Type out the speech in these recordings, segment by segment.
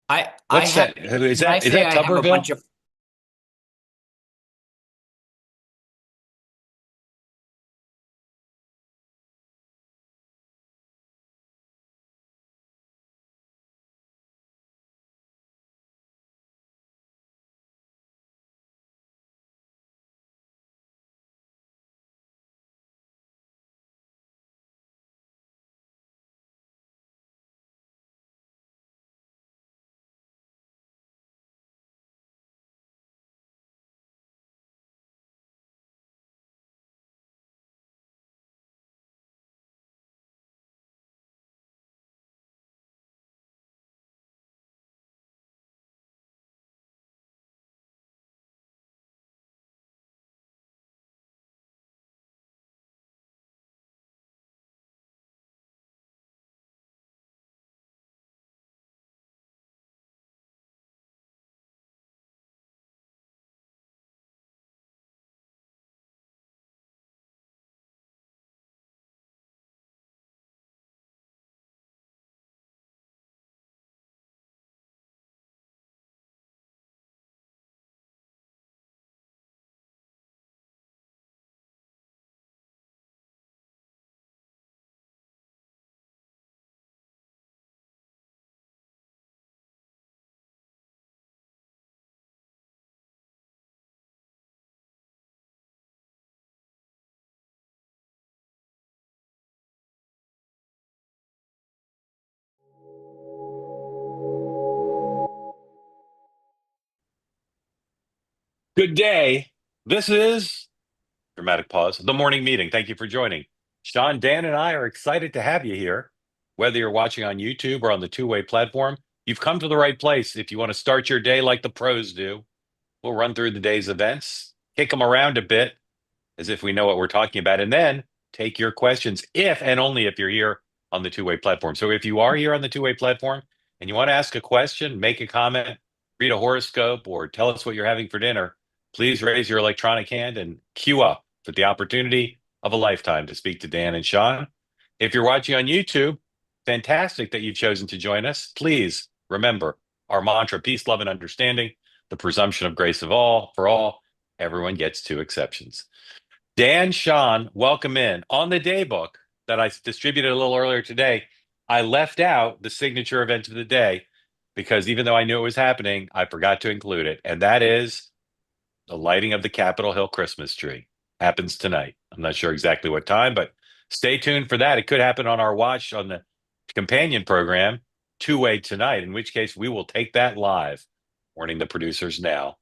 I What's have, that? Is when I that say I have a Tuberville? bunch of, Good day. This is dramatic pause. The morning meeting. Thank you for joining. Sean, Dan, and I are excited to have you here. Whether you're watching on YouTube or on the two-way platform, you've come to the right place. If you want to start your day like the pros do, we'll run through the day's events, kick them around a bit as if we know what we're talking about, and then take your questions if and only if you're here on the two-way platform. So if you are here on the two-way platform and you want to ask a question, make a comment, read a horoscope, or tell us what you're having for dinner, please raise your electronic hand and queue up for the opportunity of a lifetime to speak to Dan and Sean. If you're watching on YouTube, fantastic that you've chosen to join us. Please remember our mantra: peace, love, and understanding, the presumption of grace of all for all. Everyone gets two exceptions. Dan, Sean, welcome in. On the day book that I distributed a little earlier today, I left out the signature event of the day because even though I knew it was happening, I forgot to include it. And that is the lighting of the Capitol Hill Christmas tree. Happens tonight. I'm not sure exactly what time, but stay tuned for that. It could happen on our watch on the companion program, two-way tonight, in which case we will take that live, warning the producers now.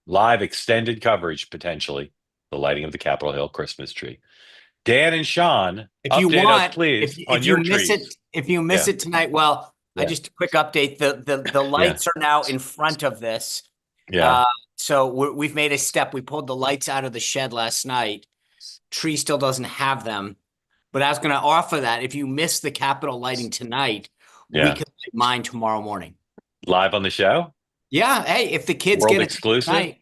Live extended coverage, potentially, the lighting of the Capitol Hill Christmas tree. Dan and Sean, if you update us, want, if please, on if you your miss trees. it, if you miss Yeah, it tonight, well, I yeah, just a quick update. The yeah, lights are now in front of this. yeah. Uh, so we've made a step. We pulled the lights out of the shed last night. Tree still doesn't have them, but I was going to offer that if you miss the Capitol lighting tonight, we Yeah. could light mine tomorrow morning. Live on the show? Yeah, hey, if the kids World get it exclusive? tonight, World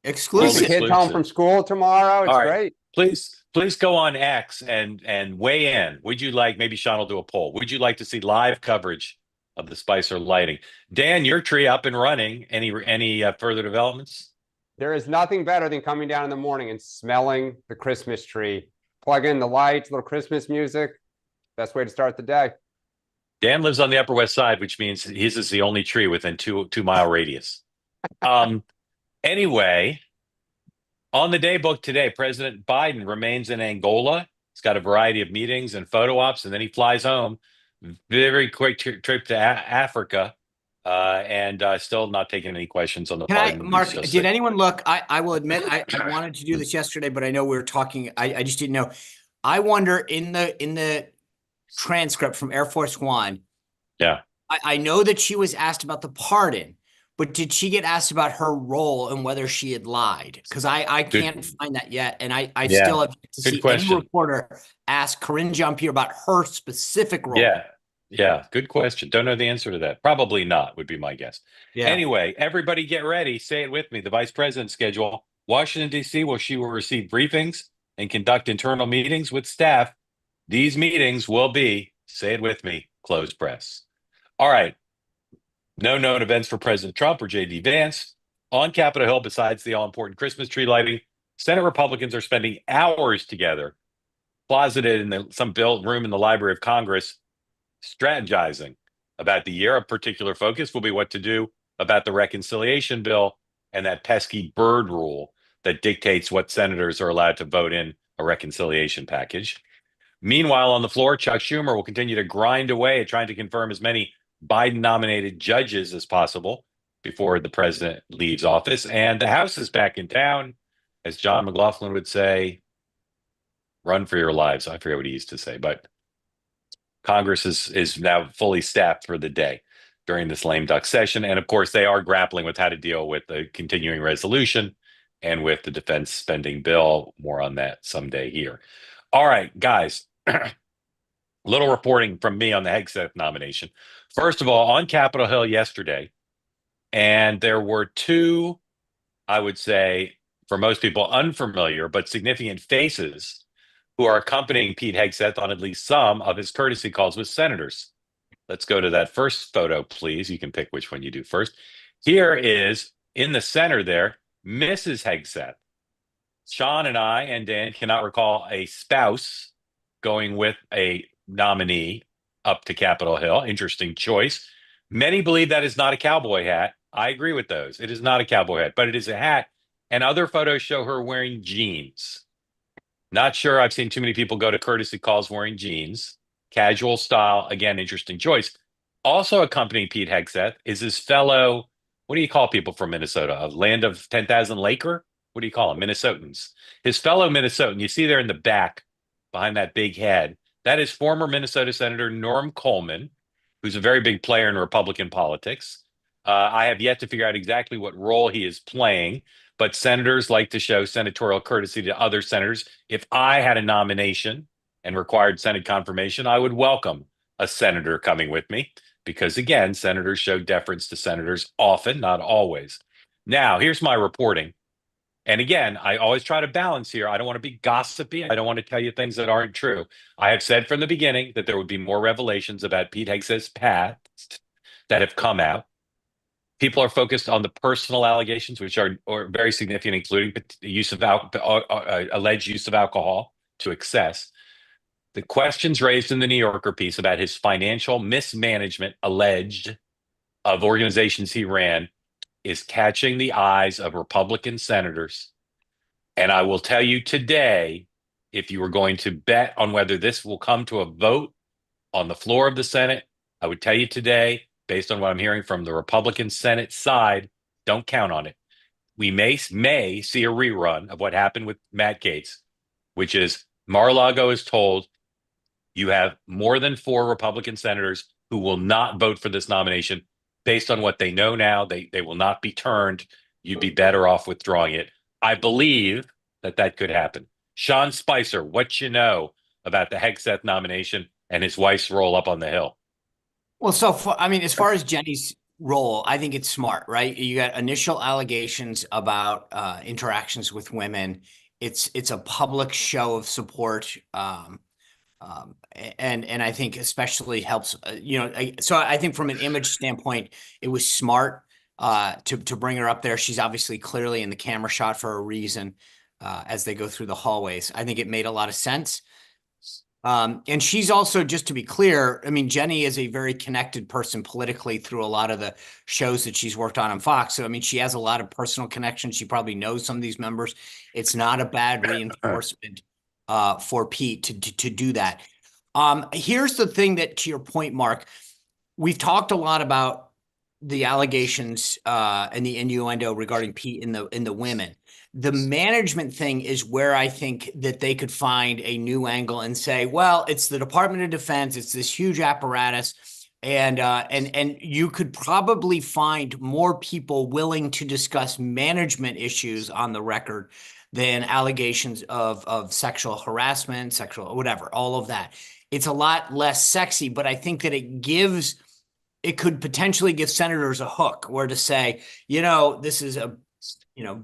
Keep the exclusive. kids home exclusive. from school tomorrow. All It's right. great. Please go on X and weigh in. Would you like, maybe Sean will do a poll. Would you like to see live coverage of the Spicer lighting? Dan, your tree up and running. Any further developments? There is nothing better than coming down in the morning and smelling the Christmas tree. Plug in the lights, little Christmas music. Best way to start the day. Dan lives on the Upper West Side, which means his is the only tree within two-mile radius. Um, anyway, on the day book today, President Biden remains in Angola. He's got a variety of meetings and photo ops, and then he flies home. Very quick trip to Africa, and still not taking any questions on the Can I, pardon. He's Mark, just did sick. anyone look? I will admit I wanted to do this yesterday, but I know we were talking. I just didn't know. I wonder in the transcript from Air Force One, Yeah, I know that she was asked about the pardon, but did she get asked about her role and whether she had lied? Because I good. can't find that yet. And I Yeah, still have yet to good see any question. reporter ask Corinne Jean-Pierre about her specific role. Yeah, yeah, good question. Don't know the answer to that. Probably not, would be my guess. Yeah. Anyway, everybody get ready. Say it with me. The vice president's schedule. Washington, D.C., where she will receive briefings and conduct internal meetings with staff. These meetings will be, say it with me, closed press. All right. No known events for President Trump or J.D. Vance. On Capitol Hill, besides the all-important Christmas tree lighting, Senate Republicans are spending hours together, closeted in some built room in the Library of Congress, strategizing about the year. Of particular focus will be what to do about the reconciliation bill and that pesky Byrd rule that dictates what senators are allowed to vote in a reconciliation package. Meanwhile, on the floor, Chuck Schumer will continue to grind away at trying to confirm as many Biden-nominated judges as possible before the president leaves office. And the House is back in town. As John McLaughlin would say, run for your lives. I forget what he used to say, but Congress is now fully staffed for the day during this lame duck session. And of course, they are grappling with how to deal with the continuing resolution and with the defense spending bill. More on that someday here. All right, guys. Little reporting from me on the Hegseth nomination. First of all, on Capitol Hill yesterday, and there were two, I would say, for most people, unfamiliar but significant faces who are accompanying Pete Hegseth on at least some of his courtesy calls with senators. Let's go to that first photo, please. You can pick which one you do first. Here is, in the center there, Mrs. Hegseth. Sean and I and Dan cannot recall a spouse going with a nominee up to Capitol Hill. Interesting choice. Many believe that is not a cowboy hat. I agree with those. It is not a cowboy hat, but it is a hat. And other photos show her wearing jeans. Not sure I've seen too many people go to courtesy calls wearing jeans. Casual style. Again, interesting choice. Also accompanying Pete Hegseth is his fellow, what do you call people from Minnesota? A land of 10,000 Laker? What do you call them? Minnesotans. His fellow Minnesotan, you see there in the back behind that big head, that is former Minnesota Senator Norm Coleman, who's a very big player in Republican politics. I have yet to figure out exactly what role he is playing, but senators like to show senatorial courtesy to other senators. If I had a nomination and required Senate confirmation, I would welcome a senator coming with me because, again, senators show deference to senators often, not always. Now, here's my reporting. And again, I always try to balance here. I don't want to be gossipy. I don't want to tell you things that aren't true. I have said from the beginning that there would be more revelations about Pete Hegseth's past that have come out. People are focused on the personal allegations, which are very significant, including use of alleged use of alcohol to excess. The questions raised in the New Yorker piece about his financial mismanagement alleged of organizations he ran is catching the eyes of Republican senators. And I will tell you today, if you were going to bet on whether this will come to a vote on the floor of the Senate, I would tell you today, based on what I'm hearing from the Republican Senate side, don't count on it. We may see a rerun of what happened with Matt Gaetz, which is Mar-a-Lago is told you have more than 4 Republican senators who will not vote for this nomination. Based on what they know now, they will not be turned. You'd be better off withdrawing it. I believe that could happen. Sean Spicer, what you know about the Hegseth nomination and his wife's role up on the Hill? Well, I mean, as far as Jenny's role, I think it's smart, right? You got initial allegations about interactions with women. It's a public show of support. And I think especially helps, so I think from an image standpoint, it was smart to bring her up there. She's obviously clearly in the camera shot for a reason as they go through the hallways. I think it made a lot of sense. And she's also, just to be clear, I mean, Jenny is a very connected person politically through a lot of the shows that she's worked on Fox. So, I mean, she has a lot of personal connections. She probably knows some of these members. It's not a bad reinforcement for Pete to do that. Here's the thing that, to your point, Mark, we've talked a lot about the allegations and the innuendo regarding Pete in the women. The management thing is where I think that they could find a new angle and say, well, it's the Department of Defense, it's this huge apparatus, and you could probably find more people willing to discuss management issues on the record than allegations of sexual harassment, sexual whatever, all of that. It's a lot less sexy, but I think that it could potentially give senators a hook, or to say, this is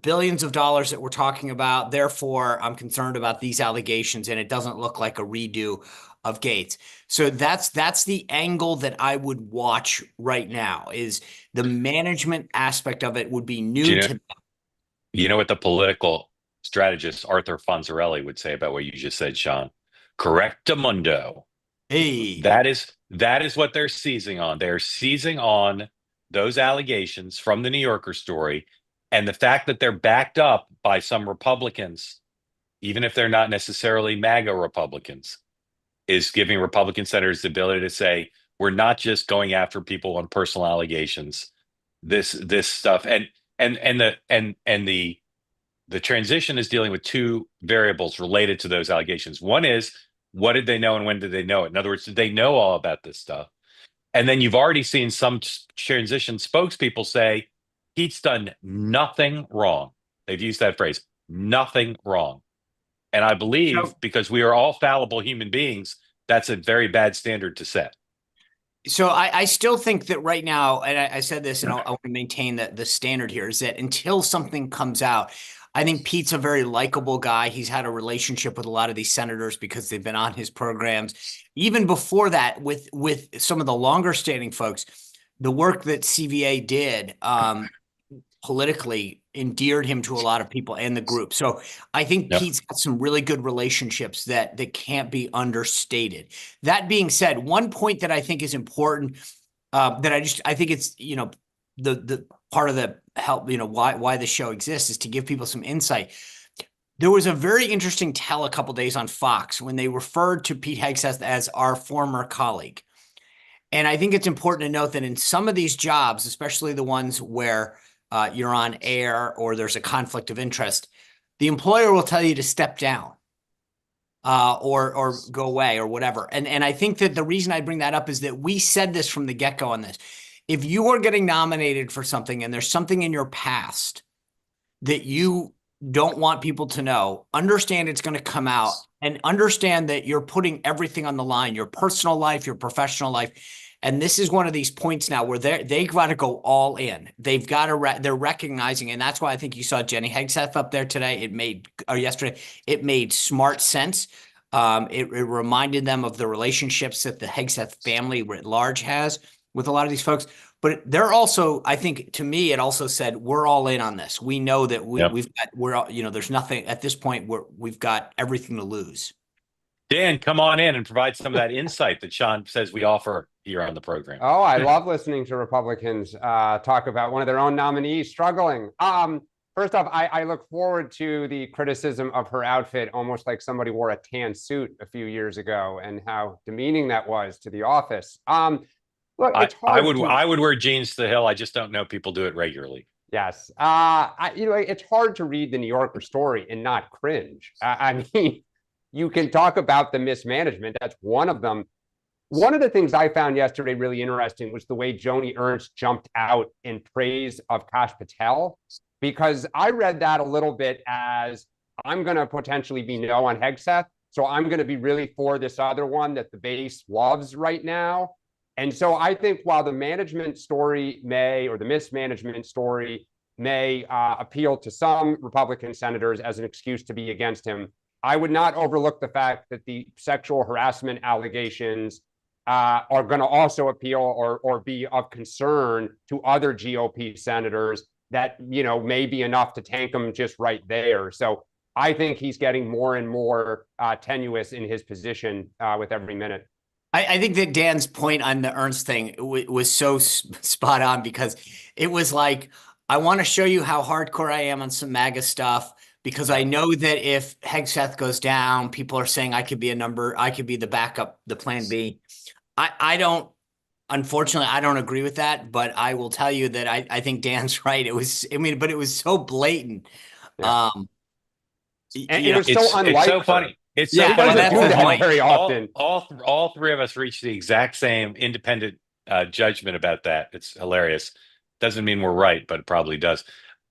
billions of dollars that we're talking about. Therefore, I'm concerned about these allegations, and it doesn't look like a redo of Gates. So that's the angle that I would watch right now. Is the management aspect of it would be Do new to them. you know what the political strategist Arthur Fonzarelli would say about what you just said, Sean? Correctamundo. Hey, That is what they're seizing on. They're seizing on those allegations from the New Yorker story, and the fact that they're backed up by some Republicans, even if they're not necessarily MAGA Republicans, is giving Republican senators the ability to say, we're not just going after people on personal allegations. This stuff and the transition is dealing with two variables related to those allegations. One is, what did they know and when did they know it? In other words, did they know all about this stuff? And then you've already seen some transition spokespeople say Pete's done nothing wrong. They've used that phrase, nothing wrong. And I believe because we are all fallible human beings, that's a very bad standard to set. So I still think that right now, and I said this, and I want to maintain that the standard here is that until something comes out, I think Pete's a very likable guy. He's had a relationship with a lot of these senators because they've been on his programs. Even before that, with some of the longer standing folks, the work that CVA did politically endeared him to a lot of people and the group. So I think Pete's got some really good relationships that can't be understated. That being said, one point that I think is important, that I think it's, the part of the help, why the show exists is to give people some insight. There was a very interesting tell a couple days on Fox when they referred to Pete Hegseth as our former colleague. And I think it's important to note that in some of these jobs, especially the ones where you're on air or there's a conflict of interest, the employer will tell you to step down or go away or whatever. And I think that the reason I bring that up is that we said this from the get-go on this. If you are getting nominated for something and there's something in your past that you don't want people to know, understand it's going to come out and understand that you're putting everything on the line, your personal life, your professional life. And this is one of these points now where they've got to go all in. They've got to, they're recognizing, and that's why I think you saw Jenny Hegseth up there today. Yesterday, it made smart sense. It reminded them of the relationships that the Hegseth family writ large has with a lot of these folks. But they're also, I think, to me, it also said, we're all in on this. We know that there's nothing at this point where we've got everything to lose. Dan, come on in and provide some of that insight that Sean says we offer here on the program. Oh, I love listening to Republicans talk about one of their own nominees struggling. First off, I look forward to the criticism of her outfit, almost like somebody wore a tan suit a few years ago, and how demeaning that was to the office. Look, it's hard. I would wear jeans to the hill. I just don't know people do it regularly. Yes. It's hard to read the New Yorker story and not cringe. I mean, you can talk about the mismanagement. That's one of them. One of the things I found yesterday really interesting was the way Joni Ernst jumped out in praise of Kash Patel, because I read that a little bit as, I'm going to potentially be no on Hegseth, so I'm going to be really for this other one that the base loves right now. And so I think while the management story the mismanagement story may appeal to some Republican senators as an excuse to be against him, I would not overlook the fact that the sexual harassment allegations are going to also appeal or be of concern to other GOP senators that, may be enough to tank him just right there. So I think he's getting more and more tenuous in his position with every minute. I think that Dan's point on the Ernst thing was so spot on, because it was like, I want to show you how hardcore I am on some MAGA stuff, because I know that if Hegseth goes down, people are saying I could be the backup, the plan B. Unfortunately, I don't agree with that, but I will tell you that I think Dan's right. But it was so blatant. Yeah. It was so unlike. It's so funny. It's so funny. That's do that very often. All three of us reached the exact same independent judgment about that. It's hilarious. Doesn't mean we're right, but it probably does.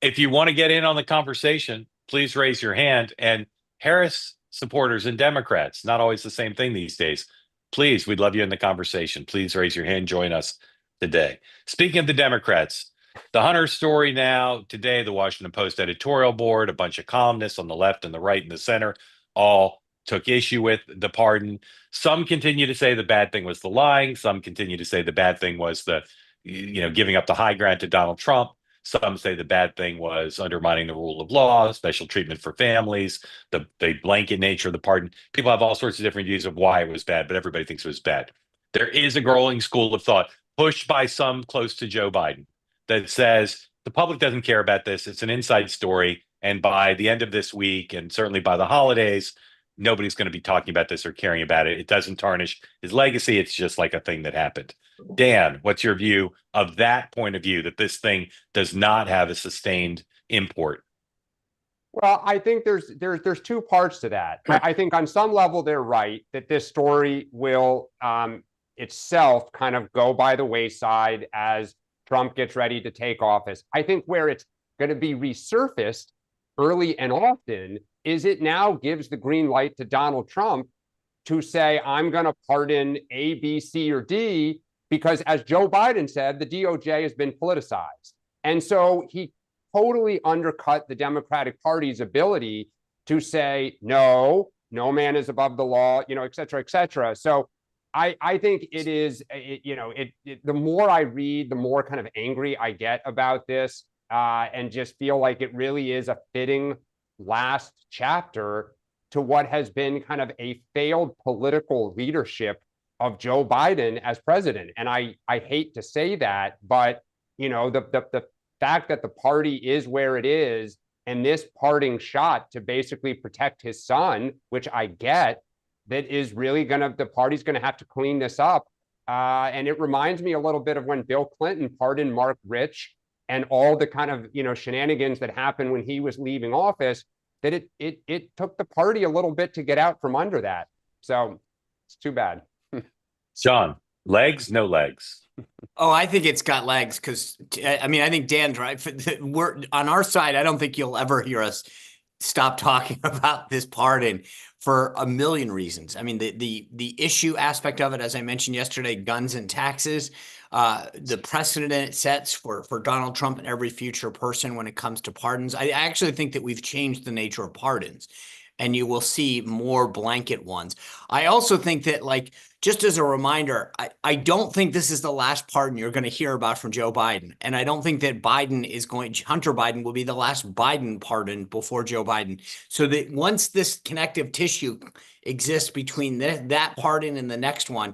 If you want to get in on the conversation, please raise your hand. And Harris supporters and Democrats, not always the same thing these days. Please, we'd love you in the conversation. Please raise your hand. Join us today. Speaking of the Democrats, The Hunter story now, today, the Washington Post editorial board, a bunch of columnists on the left and the right and the center all took issue with the pardon. Some continue to say the bad thing was the lying. Some continue to say the bad thing was the, giving up the high ground to Donald Trump. Some say the bad thing was undermining the rule of law, special treatment for families, the blanket nature of the pardon. People have all sorts of different views of why it was bad, but everybody thinks it was bad. There is a growing school of thought pushed by some close to Joe Biden that says the public doesn't care about this. It's an inside story. And by the end of this week, and certainly by the holidays, nobody's going to be talking about this or caring about it. It doesn't tarnish his legacy. It's just like a thing that happened. Dan, what's your view of that point of view, that this thing does not have a sustained import? Well, I think there's two parts to that. I think on some level they're right that this story will itself kind of go by the wayside as Trump gets ready to take office. I think where it's going to be resurfaced early and often is it now gives the green light to Donald Trump to say, I'm going to pardon A, B, C, or D, because as Joe Biden said, the DOJ has been politicized. And so he totally undercut the Democratic Party's ability to say, no man is above the law, et cetera, et cetera. So I think it is, the more I read, the more kind of angry I get about this, and just feel like it really is a fitting last chapter to what has been kind of a failed political leadership of Joe Biden as president. And I hate to say that, but the fact that the party is where it is, and this parting shot to basically protect his son, which I get, that is really the party's going to have to clean this up. And it reminds me a little bit of when Bill Clinton pardoned Mark Rich and all the kind of, shenanigans that happened when he was leaving office, that it took the party a little bit to get out from under that. So it's too bad. John, legs, no legs? Oh, I think it's got legs because, I think Dan's right. We're on our side. I don't think you'll ever hear us stop talking about this pardon for a million reasons. I mean, the issue aspect of it, as I mentioned yesterday, guns and taxes, the precedent it sets for Donald Trump and every future person when it comes to pardons. I actually think that we've changed the nature of pardons, and you will see more blanket ones. I also think that, just as a reminder, I don't think this is the last pardon you're going to hear about from Joe Biden. And I don't think that Hunter Biden will be the last Biden pardon before Joe Biden. So that once this connective tissue exists between that pardon and the next one,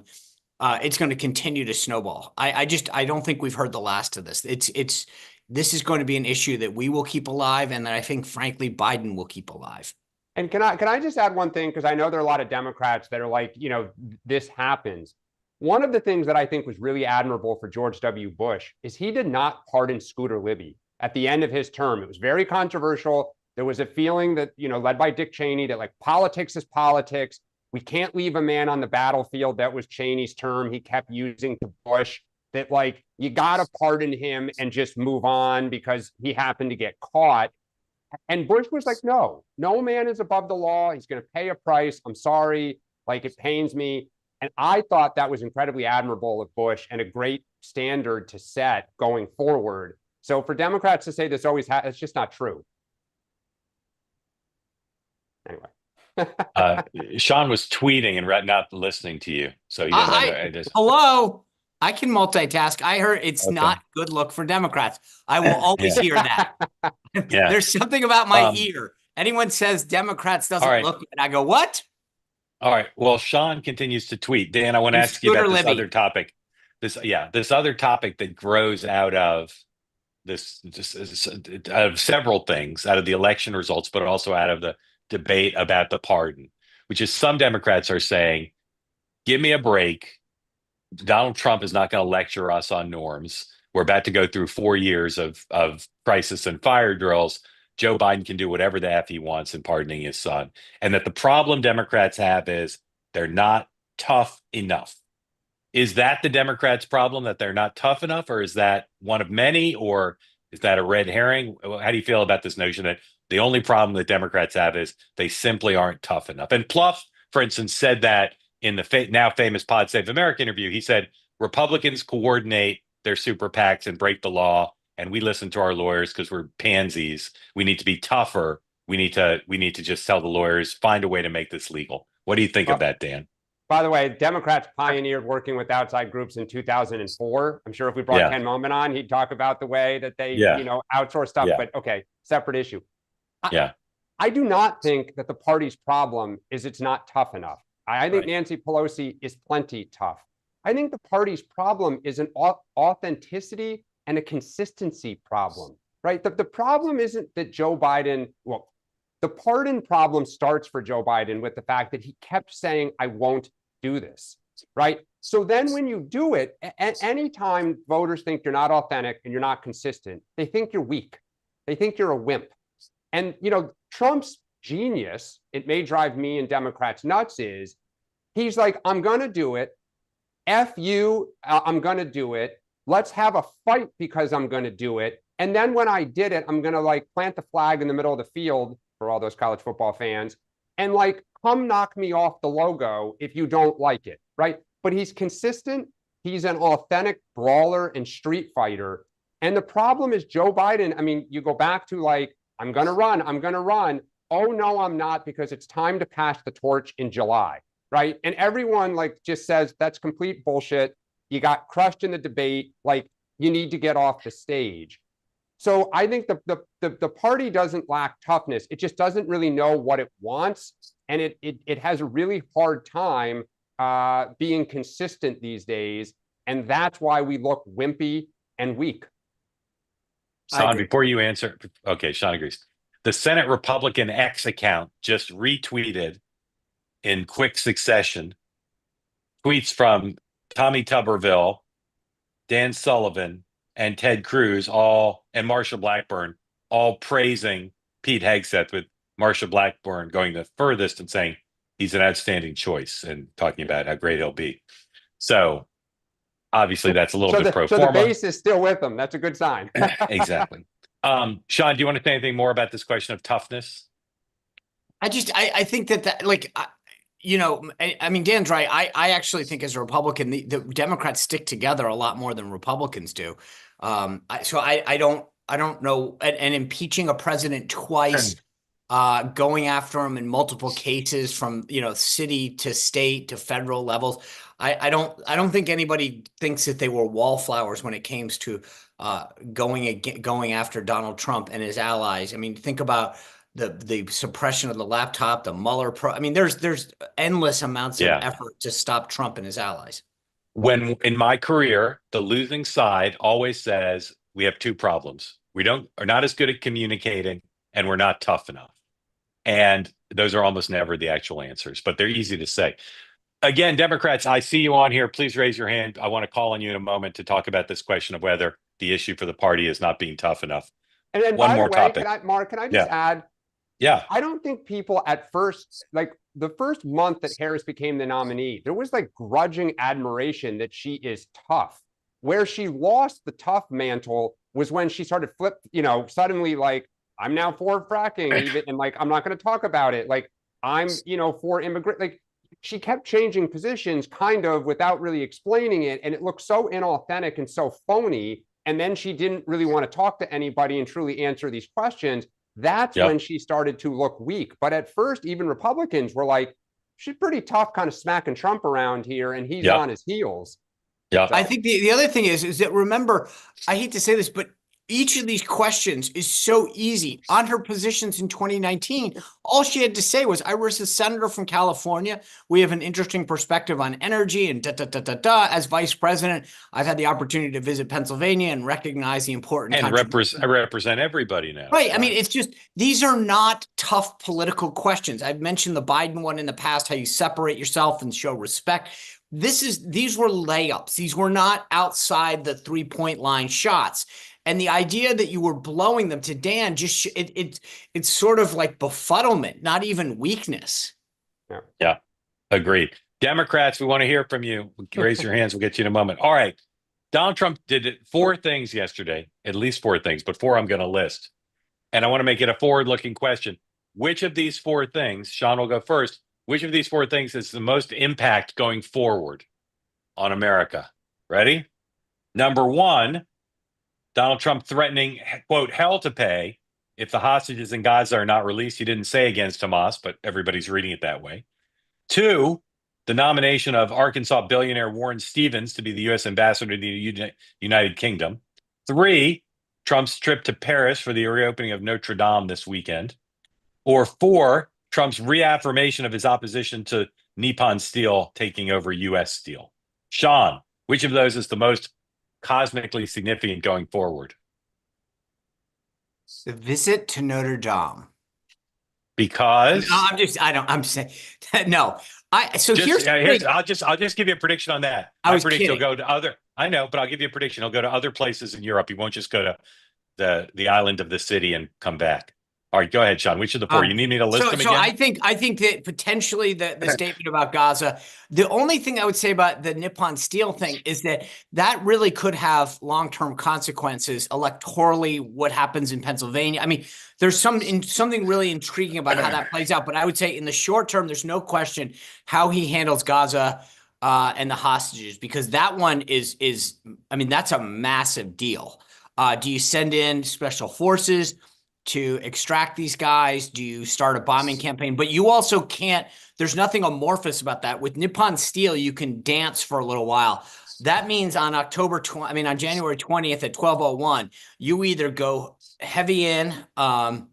it's going to continue to snowball. I don't think we've heard the last of this. This is going to be an issue that we will keep alive, and that I think, frankly, Biden will keep alive. And can I just add one thing? Because I know there are a lot of Democrats that are like, this happens. One of the things that I think was really admirable for George W. Bush is he did not pardon Scooter Libby at the end of his term. It was very controversial. There was a feeling that, led by Dick Cheney, that politics is politics. We can't leave a man on the battlefield. That was Cheney's term he kept using to Bush, that you got to pardon him and just move on because he happened to get caught. And Bush was like, no man is above the law. He's going to pay a price. I'm sorry. It pains me. And I thought that was incredibly admirable of Bush and a great standard to set going forward. So for Democrats to say this always it's just not true. Anyway. Sean was tweeting and not listening to you. So hello. I can multitask. I heard it's not good look for Democrats. I will always hear that. Yeah. There's something about my ear. Anyone says Democrats doesn't look good, I go, what? All right. Well, Sean continues to tweet. Dan, I want to ask you about this other topic. This other topic that grows out of out of several things, out of the election results, but also out of the debate about the pardon, which is some Democrats are saying, give me a break. Donald Trump is not going to lecture us on norms. We're about to go through 4 years of crisis and fire drills. Joe Biden can do whatever the F he wants in pardoning his son. And that the problem Democrats have is they're not tough enough. Is that the Democrats' problem, that they're not tough enough? Or is that one of many? Or is that a red herring? How do you feel about this notion that the only problem that Democrats have is they simply aren't tough enough? And Pluff, for instance, said that in the now famous Pod Save America interview. He said Republicans coordinate their super PACs and break the law, and we listen to our lawyers because we're pansies. We need to be tougher. We need to just tell the lawyers, find a way to make this legal. What do you think of that, Dan? By the way, Democrats pioneered working with outside groups in 2004. I'm sure if we brought Yeah. Ken Momin on, he'd talk about the way that they, Yeah. outsource stuff. Yeah. But okay, separate issue. Yeah. I do not think that the party's problem is it's not tough enough. I think Nancy Pelosi is plenty tough. I think the party's problem is an authenticity and a consistency problem, right? The problem isn't that Joe Biden, well, the pardon problem starts for Joe Biden with the fact that he kept saying, I won't do this, right? So then when you do it, anytime voters think you're not authentic and you're not consistent, they think you're weak. They think you're a wimp. And, Trump's genius, it may drive me and Democrats nuts, is he's like, I'm going to do it. F you, I'm going to do it. Let's have a fight because I'm going to do it. And then when I did it, I'm going to plant the flag in the middle of the field for all those college football fans and come knock me off the logo if you don't like it, right? But he's consistent. He's an authentic brawler and street fighter. And the problem is Joe Biden, I mean, you go back to I'm going to run. I'm going to run. Oh, no, I'm not, because it's time to pass the torch in July, right? And everyone just says that's complete bullshit. You got crushed in the debate. You need to get off the stage. So I think the party doesn't lack toughness. It just doesn't really know what it wants. And it has a really hard time being consistent these days. And that's why we look wimpy and weak. Sean, before you answer, okay, Sean agrees. The Senate Republican X account just retweeted in quick succession tweets from Tommy Tuberville, Dan Sullivan, and Ted Cruz, and Marsha Blackburn, all praising Pete Hegseth, with Marsha Blackburn going the furthest and saying he's an outstanding choice and talking about how great he'll be. So obviously that's a little bit pro forma. So the base is still with them. That's a good sign. Exactly. Sean, do you want to say anything more about this question of toughness? I think that I mean, Dan's right. I actually think as a Republican, the Democrats stick together a lot more than Republicans do. So I don't know. And impeaching a president twice, going after him in multiple cases from, city to state to federal levels. I don't think anybody thinks that they were wallflowers when it came to going after Donald Trump and his allies. I mean, think about the suppression of the laptop, the Mueller I mean, there's endless amounts of effort to stop Trump and his allies. When in my career, the losing side always says we have two problems. We are not as good at communicating, and we're not tough enough. And those are almost never the actual answers, but they're easy to say. Again, Democrats, I see you on here. Please raise your hand. I want to call on you in a moment to talk about this question of whether the issue for the party is not being tough enough. And then one more topic. Mark, can I just add? Yeah. I don't think people at first, the first month that Harris became the nominee, there was grudging admiration that she is tough. Where she lost the tough mantle was when she started suddenly I'm now for fracking, even, and I'm not going to talk about it. I'm, for immigrant. She kept changing positions kind of without really explaining it. And it looked so inauthentic and so phony. And then she didn't really want to talk to anybody and truly answer these questions. That's when she started to look weak. But at first, even Republicans were like, she's pretty tough, kind of smacking Trump around here, and he's on his heels. Yeah. I think the other thing is that, remember, I hate to say this, but each of these questions is so easy. On her positions in 2019, all she had to say was, I was a senator from California. We have an interesting perspective on energy and As vice president, I've had the opportunity to visit Pennsylvania and recognize the important and represent everybody now. Right. I mean, it's just, these are not tough political questions. I've mentioned the Biden one in the past, how you separate yourself and show respect. These were layups. These were not outside the 3-point line shots. And the idea that you were blowing them, to Dan, just it's sort of like befuddlement, not even weakness. Yeah, agreed. Democrats, we want to hear from you. Raise your hands. We'll get you in a moment. All right. Donald Trump did 4 things yesterday, at least 4 things, but 4 I'm going to list. And I want to make it a forward-looking question. Which of these 4 things, Sean will go first, which of these 4 things has the most impact going forward on America? Ready? Number 1, Donald Trump threatening, quote, hell to pay if the hostages in Gaza are not released. He didn't say against Hamas, but everybody's reading it that way. 2, the nomination of Arkansas billionaire Warren Stevens to be the U.S. ambassador to the United Kingdom. 3, Trump's trip to Paris for the reopening of Notre Dame this weekend. Or 4, Trump's reaffirmation of his opposition to Nippon Steel taking over U.S. Steel. Sean, which of those is the most cosmically significant going forward? The visit to Notre Dame. Because No, I'm saying no. I'll just give you a prediction on that. I predict kidding. He'll go to other. I know, but I'll give you a prediction. He'll go to other places in Europe. He won't just go to the island of the city and come back. All right, go ahead, Sean. Which of the 4? You need me to list them again? So I think that potentially the statement about Gaza, the only thing I would say about the Nippon Steel thing is that really could have long-term consequences electorally, what happens in Pennsylvania. I mean, there's something really intriguing about how that plays out. But I would say in the short term, there's no question how he handles Gaza and the hostages, because that one is I mean, that's a massive deal. Do you send in special forces to extract these guys? Do you start a bombing campaign? But you also can't, there's nothing amorphous about that. With Nippon Steel, you can dance for a little while. That means on January 20th at 12:01, you either go heavy in and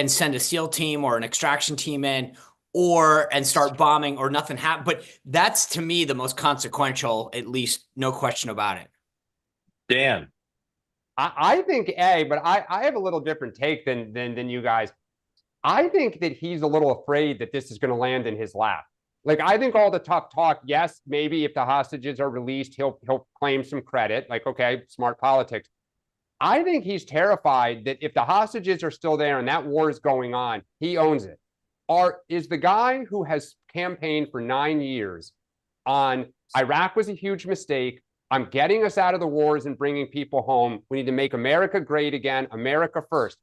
send a SEAL team or an extraction team in, and start bombing, or nothing happens. But that's, to me, the most consequential, at least, no question about it. Dan. I think but I have a little different take than you guys. I think that he's a little afraid that this is going to land in his lap. Like, I think all the tough talk, yes, maybe if the hostages are released, he'll claim some credit. Like, okay, smart politics. I think he's terrified that if the hostages are still there and that war is going on, he owns it. Is the guy who has campaigned for 9 years on Iraq was a huge mistake, I'm getting us out of the wars and bringing people home, we need to make America great again, America first.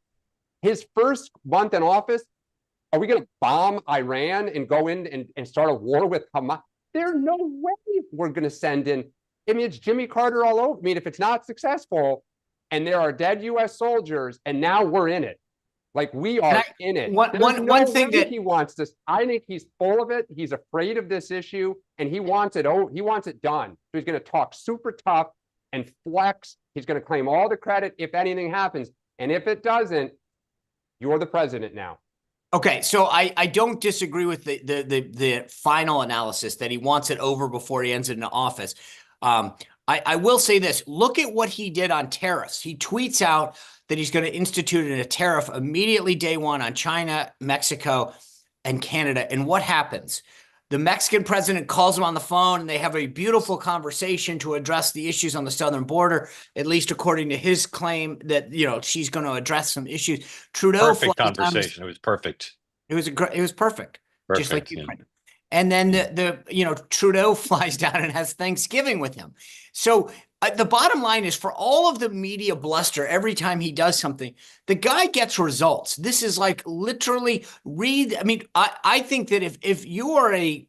His first month in office, are we going to bomb Iran and go in and start a war with Hamas? There's no way we're going to send in. I mean, it's Jimmy Carter all over. I mean, if it's not successful and there are dead U.S. soldiers and now we're in it, like we are in it. One thing that he wants this, I think he's full of it. He's afraid of this issue and he wants it. He wants it done. So he's going to talk super tough and flex. He's going to claim all the credit if anything happens. And if it doesn't, you're the president now. Okay, so I don't disagree with the final analysis that he wants it over before he ends it in office. I will say this: look at what he did on tariffs. He tweets out that he's going to institute a tariff immediately day one on China, Mexico, and Canada. And what happens? The Mexican president calls him on the phone and they have a beautiful conversation to address the issues on the southern border, at least according to his claim that, she's going to address some issues. Trudeau. Perfect conversation. It was perfect. It was perfect. Just like Ukraine. Yeah. And then Trudeau flies down and has Thanksgiving with him. So the bottom line is, for all of the media bluster every time he does something, the guy gets results. This is like literally I think that if you are a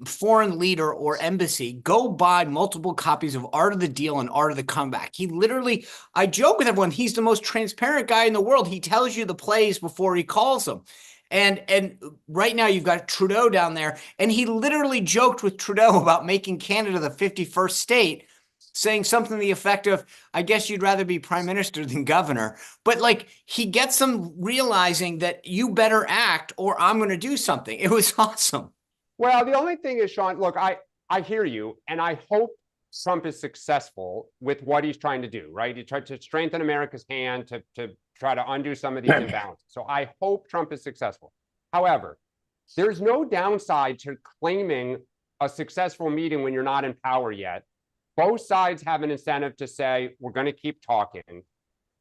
foreign leader or embassy, go buy multiple copies of Art of the Deal and Art of the Comeback. He literally, I joke with everyone, he's the most transparent guy in the world. He tells you the plays before he calls them. And right now you've got Trudeau down there, and he literally joked with Trudeau about making Canada the 51st state, saying something to the effect of, I guess you'd rather be prime minister than governor. But like, he gets them realizing that you better act or I'm going to do something. It was awesome. Well, the only thing is, Sean, look, I hear you, and I hope Trump is successful with what he's trying to do, right? He tried to strengthen America's hand to try to undo some of these imbalances. So I hope Trump is successful. However, there's no downside to claiming a successful meeting when you're not in power yet. Both sides have an incentive to say, we're going to keep talking.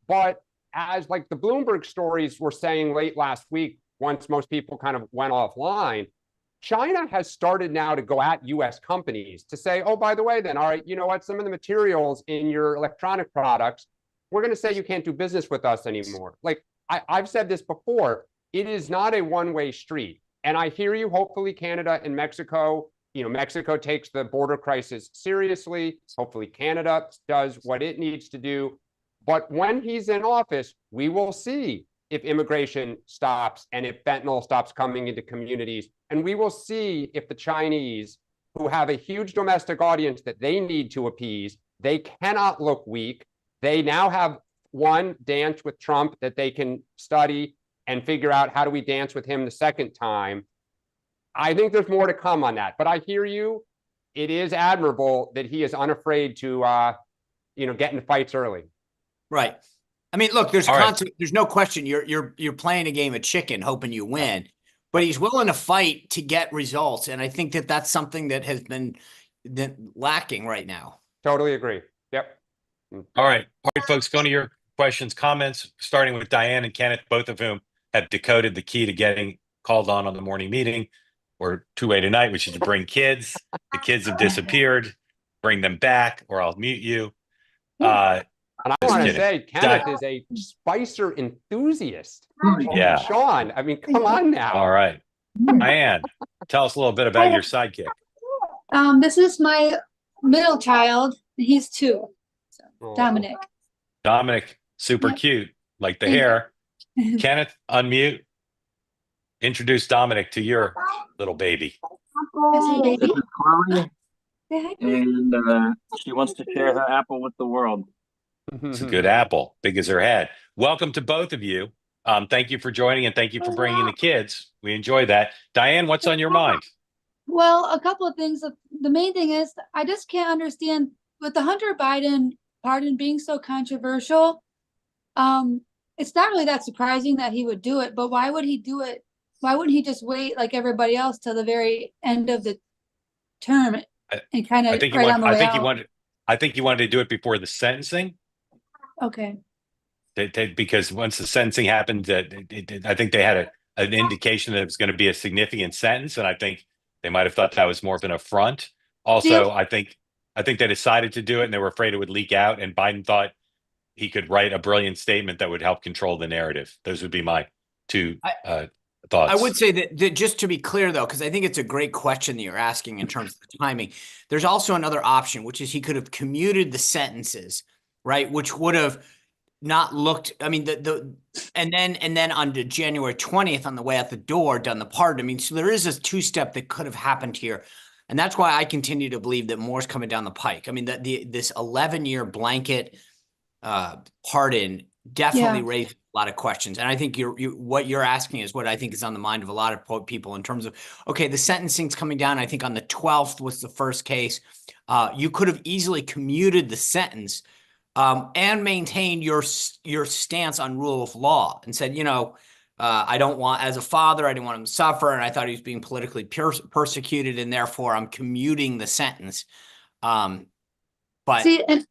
But as like the Bloomberg stories were saying late last week, once most people kind of went offline, China has started now to go at U.S. companies to say, oh, by the way, then, all right, you know what, some of the materials in your electronic products, we're going to say you can't do business with us anymore. Like I've said this before, it is not a one-way street. And I hear you, hopefully Canada and Mexico Mexico takes the border crisis seriously. Hopefully Canada does what it needs to do. But when he's in office, we will see if immigration stops and if fentanyl stops coming into communities. And we will see if the Chinese, who have a huge domestic audience that they need to appease, they cannot look weak. They now have one dance with Trump that they can study and figure out how do we dance with him the second time. I think there's more to come on that, but I hear you. It is admirable that he is unafraid to, get into fights early. Right. I mean, look, there's All right. there's no question you're playing a game of chicken, hoping you win, but he's willing to fight to get results, and I think that that's something that has been lacking right now. Totally agree. Yep. All right, folks, going to your questions, comments, starting with Diane and Kenneth, both of whom have decoded the key to getting called on the morning meeting or two-way tonight, which is to bring kids. The kids have disappeared. Bring them back, or I'll mute you. And I want to kidding. say, Kenneth is a Spicer enthusiast. Yeah. Sean, I mean, come on now. All right. Diane, tell us a little bit about your sidekick. This is my middle child. He's 2. So, Dominic. Dominic, super cute, like the hair. Kenneth, unmute. Introduce Dominic to your little baby. Baby. This is Chloe, and she wants to share her apple with the world. It's a good apple, big as her head. Welcome to both of you. Thank you for joining, and thank you for bringing the kids. We enjoy that. Diane, what's on your mind? Well, a couple of things. The main thing is I just can't understand with the Hunter Biden pardon being so controversial. It's not really that surprising that he would do it, but why would he do it? Why wouldn't he just wait like everybody else till the very end of the term and kind of right on the way out? I think he wanted to do it before the sentencing. Okay. Because once the sentencing happened, I think they had an indication that it was going to be a significant sentence, and I think they might have thought that was more of an affront. Also, I think they decided to do it, and they were afraid it would leak out. And Biden thought he could write a brilliant statement that would help control the narrative. Those would be my two thoughts. I would say that just to be clear, though, because I think it's a great question that you're asking in terms of the timing. There's also another option, which is he could have commuted the sentences, right, which would have not looked. I mean, and then on to January 20th on the way out the door, done the pardon. I mean, so there is a two-step that could have happened here, and that's why I continue to believe that more's coming down the pike. I mean, this 11-year blanket pardon definitely raised a lot of questions, and I think what you're asking is what I think is on the mind of a lot of people in terms of, okay, the sentencing's coming down. I think on the 12th was the first case. You could have easily commuted the sentence and maintained your stance on rule of law and said, I don't want, as a father, I didn't want him to suffer, and I thought he was being politically persecuted, and therefore I'm commuting the sentence. But see, and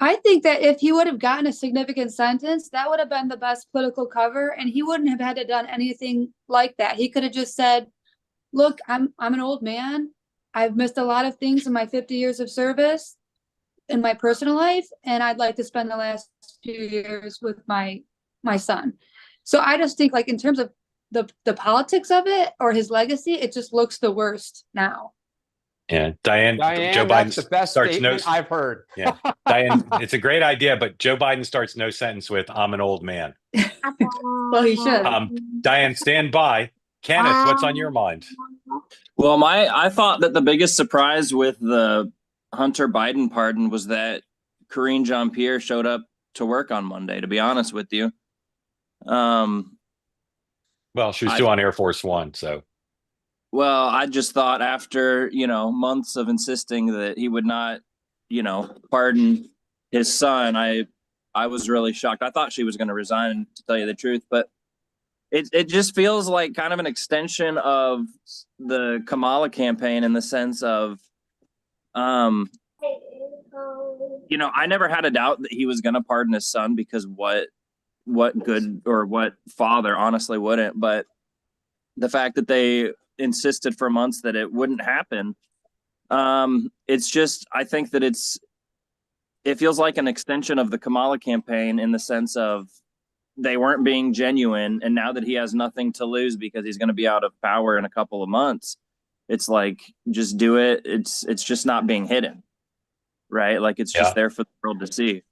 I think that if he would have gotten a significant sentence, that would have been the best political cover, and he wouldn't have had to done anything like that. He could have just said, "Look, I'm an old man. I've missed a lot of things in my 50 years of service in my personal life, and I'd like to spend the last few years with my son." So I just think, like, in terms of the politics of it or his legacy, it just looks the worst now. Yeah, Diane, Joe Biden the best statement I've heard. Yeah, Diane, it's a great idea, but Joe Biden starts no sentence with "I'm an old man." Well, he should. Diane, stand by. Kenneth, what's on your mind? Well, I thought that the biggest surprise with the Hunter Biden pardon was that Karine Jean-Pierre showed up to work on Monday, to be honest with you. Well, she was still on Air Force One, so. Well, I just thought after, months of insisting that he would not, pardon his son, I was really shocked. I thought she was going to resign, to tell you the truth, but it just feels like kind of an extension of the Kamala campaign in the sense of, I never had a doubt that he was going to pardon his son, because what good or what father honestly wouldn't, but the fact that they insisted for months that it wouldn't happen, it's just, I think that it feels like an extension of the Kamala campaign in the sense of they weren't being genuine, and now that he has nothing to lose because he's going to be out of power in a couple of months, it's like, just do it. It's just not being hidden, right? Like it's just there for the world to see.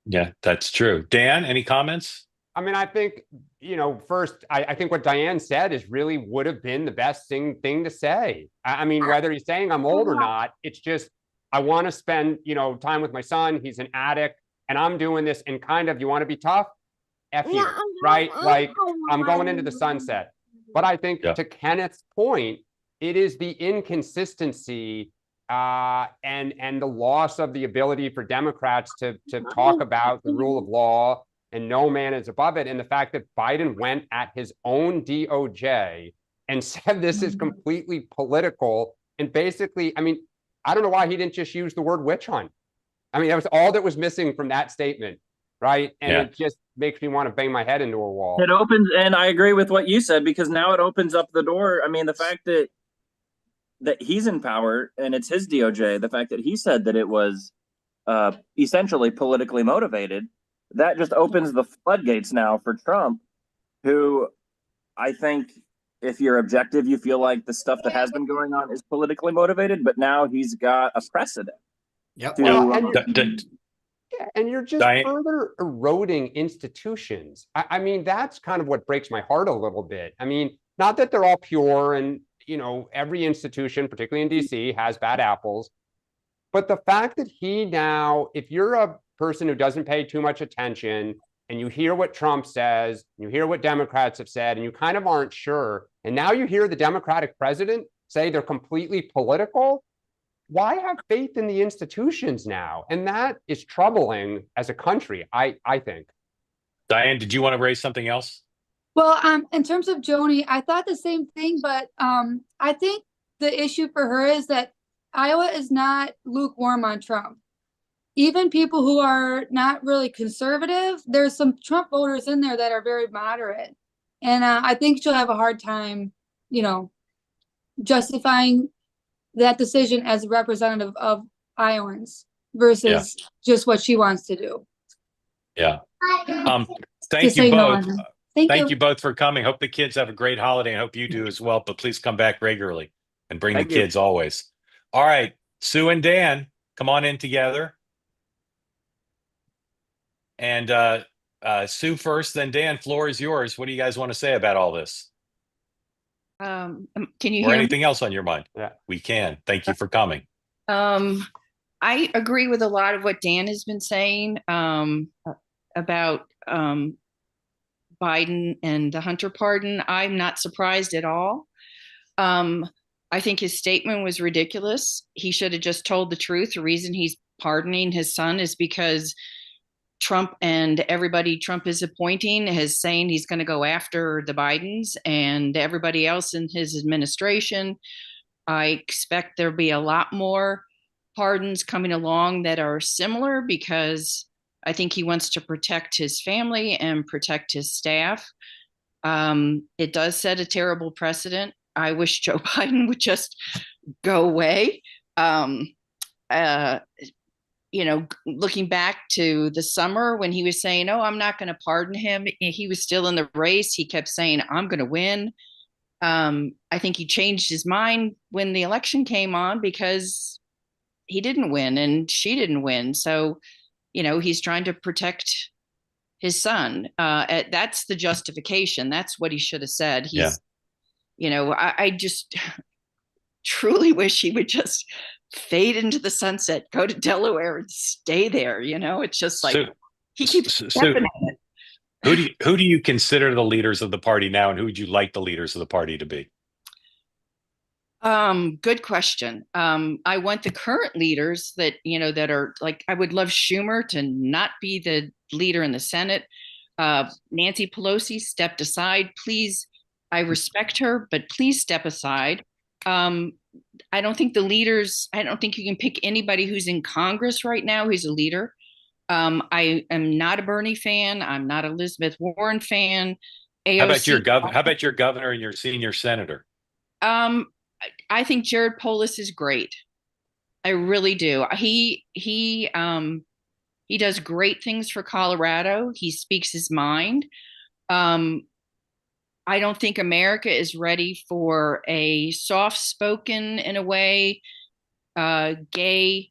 Yeah, that's true. Dan, any comments? I mean, I think, first, I think what Diane said is really would have been the best thing to say. I mean, whether he's saying I'm old or not, it's just, I want to spend, time with my son. He's an addict and I'm doing this, and kind of, you want to be tough? F you, right? Like, I'm going into the sunset. But I think to Kenneth's point, it is the inconsistency and the loss of the ability for Democrats to talk about the rule of law and no man is above it. And the fact that Biden went at his own DOJ and said this is completely political. And basically, I mean, I don't know why he didn't just use the word witch hunt. I mean, that was all that was missing from that statement, right? And it just makes me want to bang my head into a wall. It opens, and I agree with what you said, because now it opens up the door. I mean, the fact that he's in power and it's his DOJ, the fact that he said that it was essentially politically motivated, that just opens the floodgates now for Trump, who, I think, if you're objective, you feel like the stuff that has been going on is politically motivated, but now he's got a precedent. Yep. And you're just further eroding institutions. I mean, that's kind of what breaks my heart a little bit. I mean, not that they're all pure, and every institution, particularly in DC, has bad apples. But the fact that he now, if you're a person who doesn't pay too much attention and you hear what Trump says, you hear what Democrats have said, and you kind of aren't sure, and now you hear the Democratic president say they're completely political, why have faith in the institutions now? And that is troubling as a country, I think. Diane, did you want to raise something else? Well, in terms of Joni, I thought the same thing, but I think the issue for her is that Iowa is not lukewarm on Trump. Even people who are not really conservative, there's some Trump voters in there that are very moderate. And I think she'll have a hard time, justifying that decision as a representative of Iowans versus just what she wants to do. Yeah. Thank you both. Thank you both for coming. Hope the kids have a great holiday, and hope you do as well. But please come back regularly and bring the kids always. All right, Sue and Dan, come on in together. And Sue first, then Dan. Floor is yours. What do you guys want to say about all this? Can you or hear anything else on your mind? Yeah, we can. Thank you for coming. I agree with a lot of what Dan has been saying about Biden and the Hunter pardon. I'm not surprised at all. I think his statement was ridiculous. He should have just told the truth. The reason he's pardoning his son is because Trump and everybody Trump is appointing is saying he's going to go after the Bidens and everybody else in his administration. I expect there'll be a lot more pardons coming along that are similar, because I think he wants to protect his family and protect his staff. It does set a terrible precedent. I wish Joe Biden would just go away. Looking back to the summer when he was saying, "Oh, I'm not going to pardon him," he was still in the race. He kept saying, "I'm going to win." I think he changed his mind when the election came on, because he didn't win and she didn't win. So, he's trying to protect his son. That's the justification. That's what he should have said. I just truly wish he would just fade into the sunset, go to Delaware and stay there. It's just like he keeps stepping at it. Who do you consider the leaders of the party now, and who would you like the leaders of the party to be? Good question. I want the current leaders that are like, I would love Schumer to not be the leader in the Senate. Nancy Pelosi stepped aside. Please, I respect her, but please step aside. I don't think you can pick anybody who's in Congress right now who's a leader. I am not a Bernie fan. I'm not an Elizabeth Warren fan. AOC, how about your governor and your senior senator? I think Jared Polis is great. I really do. He does great things for Colorado. He speaks his mind. I I don't think America is ready for a soft-spoken, in a way, gay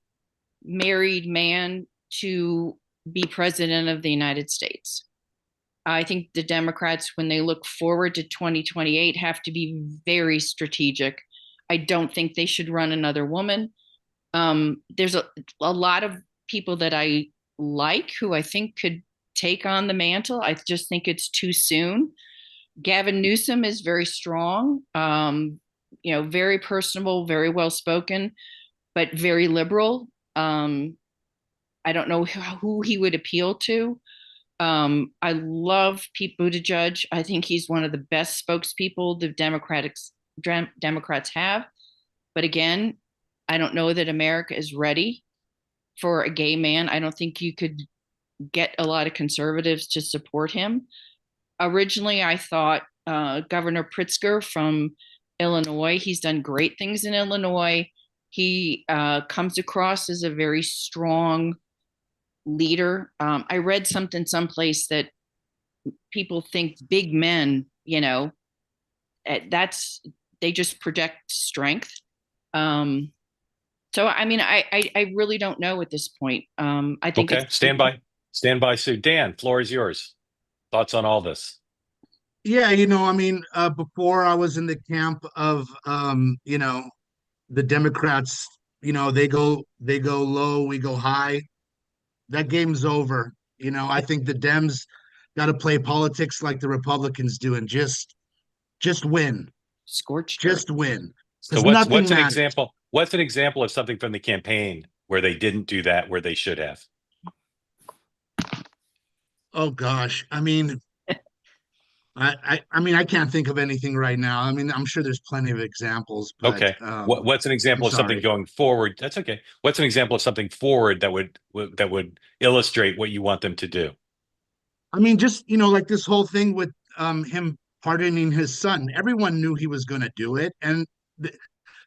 married man to be president of the United States. I think the Democrats, when they look forward to 2028, have to be very strategic. I don't think they should run another woman. There's a lot of people that I like who I think could take on the mantle. I just think it's too soon. Gavin Newsom is very strong, very personable, very well spoken, but very liberal. I don't know who he would appeal to. I love Pete Buttigieg. I think he's one of the best spokespeople the Democrats have. But again, I don't know that America is ready for a gay man. I don't think you could get a lot of conservatives to support him. Originally, I thought Governor Pritzker from Illinois, he's done great things in Illinois. He comes across as a very strong leader. I read something someplace that people think big men, they just project strength. So, I mean, I really don't know at this point. I think Okay, stand by, Sue. Dan, floor is yours. Thoughts on all this? Yeah, before I was in the camp of, the Democrats, they go low, we go high. That game's over. I think the Dems got to play politics like the Republicans do and just win. Scorched. Just win. So what's an example? What's an example of something from the campaign where they didn't do that, where they should have? Oh gosh, I mean, I can't think of anything right now. I mean, I'm sure there's plenty of examples. But, okay, what's an example of something going forward? That's okay. What's an example of something forward that would illustrate what you want them to do? I mean, just like this whole thing with him pardoning his son. Everyone knew he was going to do it, and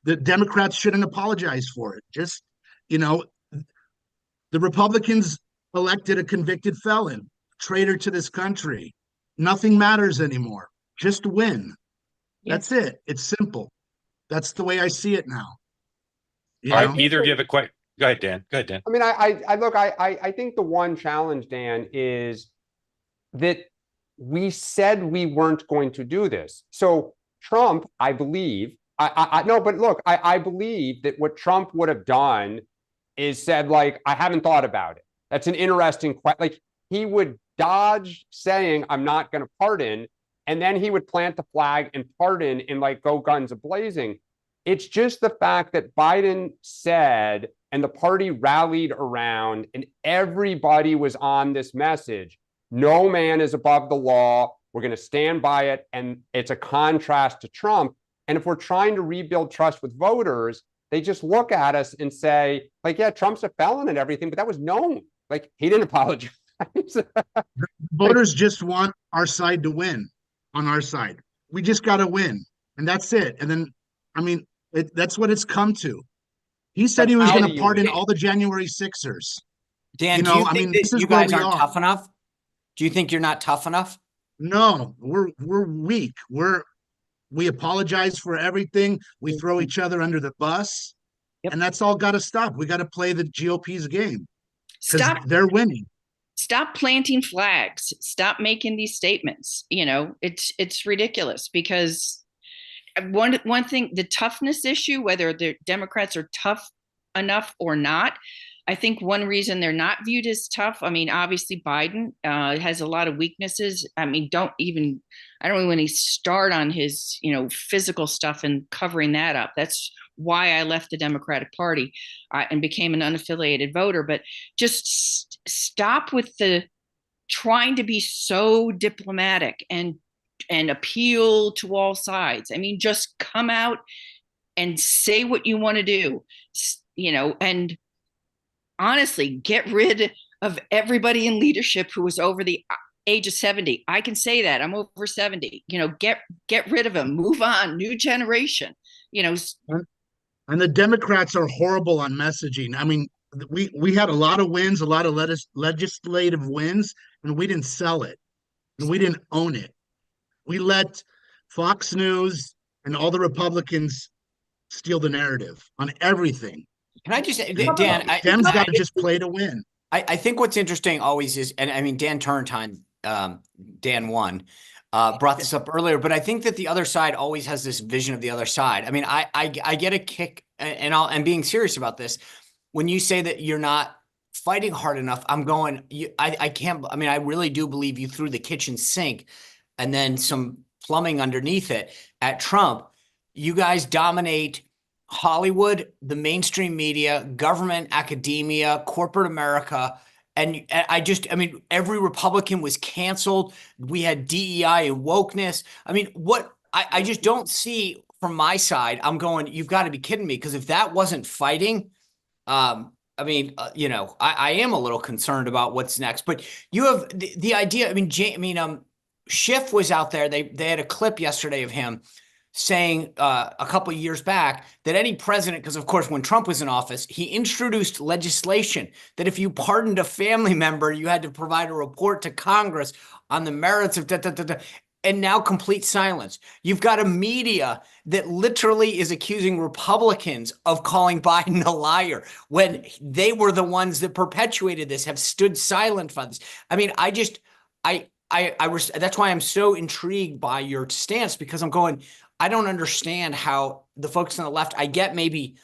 the Democrats shouldn't apologize for it. Just the Republicans elected a convicted felon, traitor to this country. Nothing matters anymore. Just win. Yeah. That's it. It's simple. That's the way I see it now. All right, either of you have a question? Go ahead, Dan. Go ahead, Dan. I mean, I think the one challenge, Dan, is that we said we weren't going to do this. So Trump, I believe, I believe that what Trump would have done is said, like, I haven't thought about it. That's an interesting question. Like, he would dodge saying, I'm not going to pardon, and then he would plant the flag and pardon and like go guns a-blazing. It's just the fact that Biden said, and the party rallied around, and everybody was on this message. No man is above the law. We're going to stand by it. And it's a contrast to Trump. And if we're trying to rebuild trust with voters, they just look at us and say, like, yeah, Trump's a felon and everything, but that was known. Like, he didn't apologize. Voters just want our side to win on our side. We just got to win. And that's it. And then, I mean, that's what it's come to. He said he was going to pardon all the January 6ers. Dan, do you think that you guys aren't tough enough? Do you think you're not tough enough? No, we're weak. We apologize for everything. We throw each other under the bus. Yep. And that's all got to stop. We got to play the GOP's game. Stop. They're winning. Stop planting flags. Stop making these statements. It's ridiculous, because one thing, the toughness issue, whether the Democrats are tough enough or not, I think one reason they're not viewed as tough, I mean, obviously Biden has a lot of weaknesses. I mean, I don't even want to start on his, physical stuff and covering that up. That's why I left the Democratic Party and became an unaffiliated voter. But just stop with the trying to be so diplomatic and appeal to all sides. I mean, just come out and say what you want to do, and honestly, get rid of everybody in leadership who was over the age of 70. I can say that. I'm over 70. Get rid of them. Move on. New generation. And the Democrats are horrible on messaging. I mean, we had a lot of wins, a lot of legislative wins, and we didn't sell it. And we didn't own it. We let Fox News and all the Republicans steal the narrative on everything. Can I just, And Dan, Dem's got to just play to win. I think what's interesting always is, and I mean, Dan Turrentine, Dan one, brought this up earlier, but I think that the other side always has this vision of the other side. I mean, I get a kick, and I'm being serious about this. When you say that you're not fighting hard enough, I'm going, I can't, I mean, I really do believe you threw the kitchen sink and then some plumbing underneath it at Trump. You guys dominate Hollywood, the mainstream media, government, academia, corporate America. And I mean, every Republican was canceled. We had DEI and wokeness. I mean, I just don't see from my side. I'm going, you've got to be kidding me. Because if that wasn't fighting, I mean, I am a little concerned about what's next. But you have the idea. I mean, Schiff was out there. They had a clip yesterday of him saying a couple of years back that any president, because of course when Trump was in office, he introduced legislation that if you pardoned a family member, you had to provide a report to Congress on the merits of and now complete silence. You've got a media that literally is accusing Republicans of calling Biden a liar when they were the ones that perpetuated this, have stood silent for this. I mean, that's why I'm so intrigued by your stance, because I'm going, I don't understand how the folks on the left, I get maybe,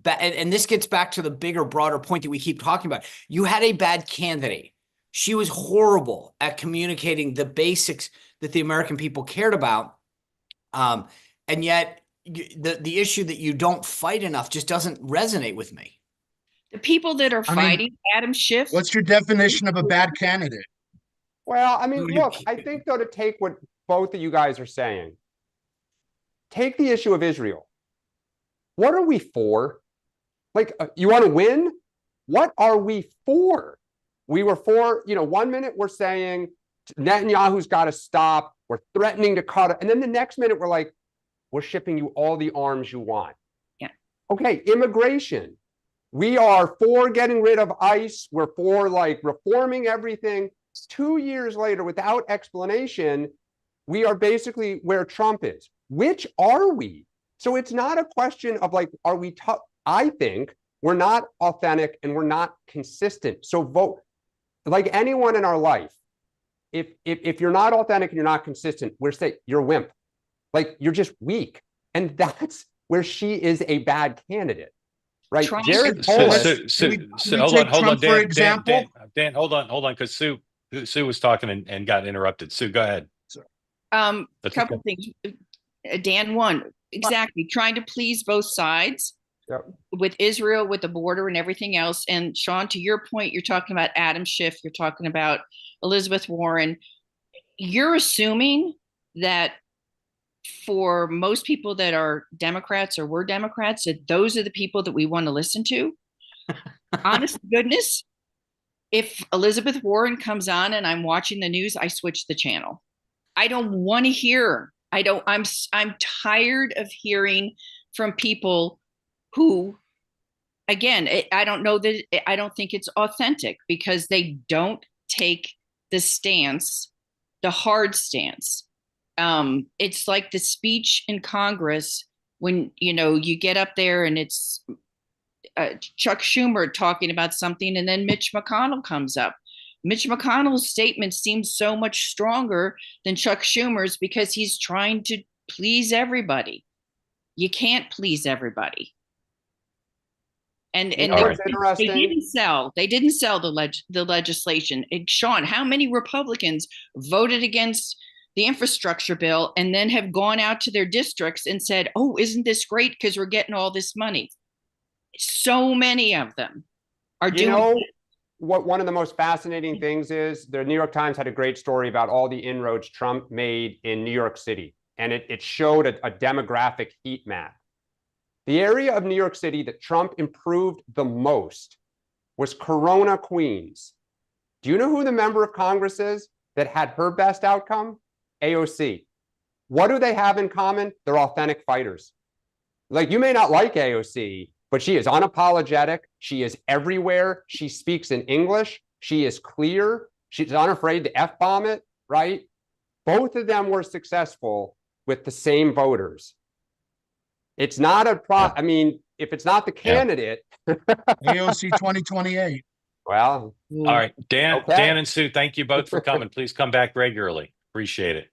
and this gets back to the bigger, broader point that we keep talking about. You had a bad candidate. She was horrible at communicating the basics that the American people cared about. And yet the issue that you don't fight enough just doesn't resonate with me. The people that are fighting Adam Schiff. What's your definition of a bad candidate? Well, I mean, look, I think though, to take what both of you guys are saying, take the issue of Israel. What are we for? Like, you want to win? What are we for? We were for, 1 minute we're saying Netanyahu's got to stop. We're threatening to cut it. And then the next minute we're like, we're shipping you all the arms you want. Yeah. Okay, immigration. We are for getting rid of ICE. We're for reforming everything. 2 years later, without explanation, we are basically where Trump is. Which are we? So it's not a question of are we tough? I think we're not authentic and we're not consistent. So vote like anyone in our life. If you're not authentic and you're not consistent, we're saying you're a wimp. You're just weak. And that's where she is a bad candidate. Right? Jared Polis. Hold on, for example. Dan, hold on, because Sue was talking and got interrupted. Sue, go ahead. A couple things. Dan one, exactly, trying to please both sides. Yep. With Israel, with the border and everything else. And Sean, to your point, you're talking about Adam Schiff, you're talking about Elizabeth Warren. You're assuming that for most people that are Democrats or were Democrats, that those are the people that we want to listen to. Honest to goodness, if Elizabeth Warren comes on and I'm watching the news, I switch the channel. I don't want to hear. I'm tired of hearing from people who, again, I don't think it's authentic because they don't take the stance, the hard stance. It's like the speech in Congress when, you get up there and it's Chuck Schumer talking about something and then Mitch McConnell comes up. Mitch McConnell's statement seems so much stronger than Chuck Schumer's because he's trying to please everybody. You can't please everybody. And they didn't sell the legislation. And Sean, how many Republicans voted against the infrastructure bill and then have gone out to their districts and said, oh, isn't this great because we're getting all this money? So many of them are doing what one of the most fascinating things is, the New York Times had a great story about all the inroads Trump made in New York City. And it showed a demographic heat map. The area of New York City that Trump improved the most was Corona, Queens. Do you know who the member of Congress is that had her best outcome? AOC. What do they have in common? They're authentic fighters. You may not like AOC, but she is unapologetic. She is everywhere. She speaks in English. She is clear. She's unafraid to F-bomb it, right? Both of them were successful with the same voters. It's not a I mean, if it's not the candidate, AOC 2028. well, All right, Dan, okay. Dan and Sue, thank you both for coming. Please come back regularly. Appreciate it.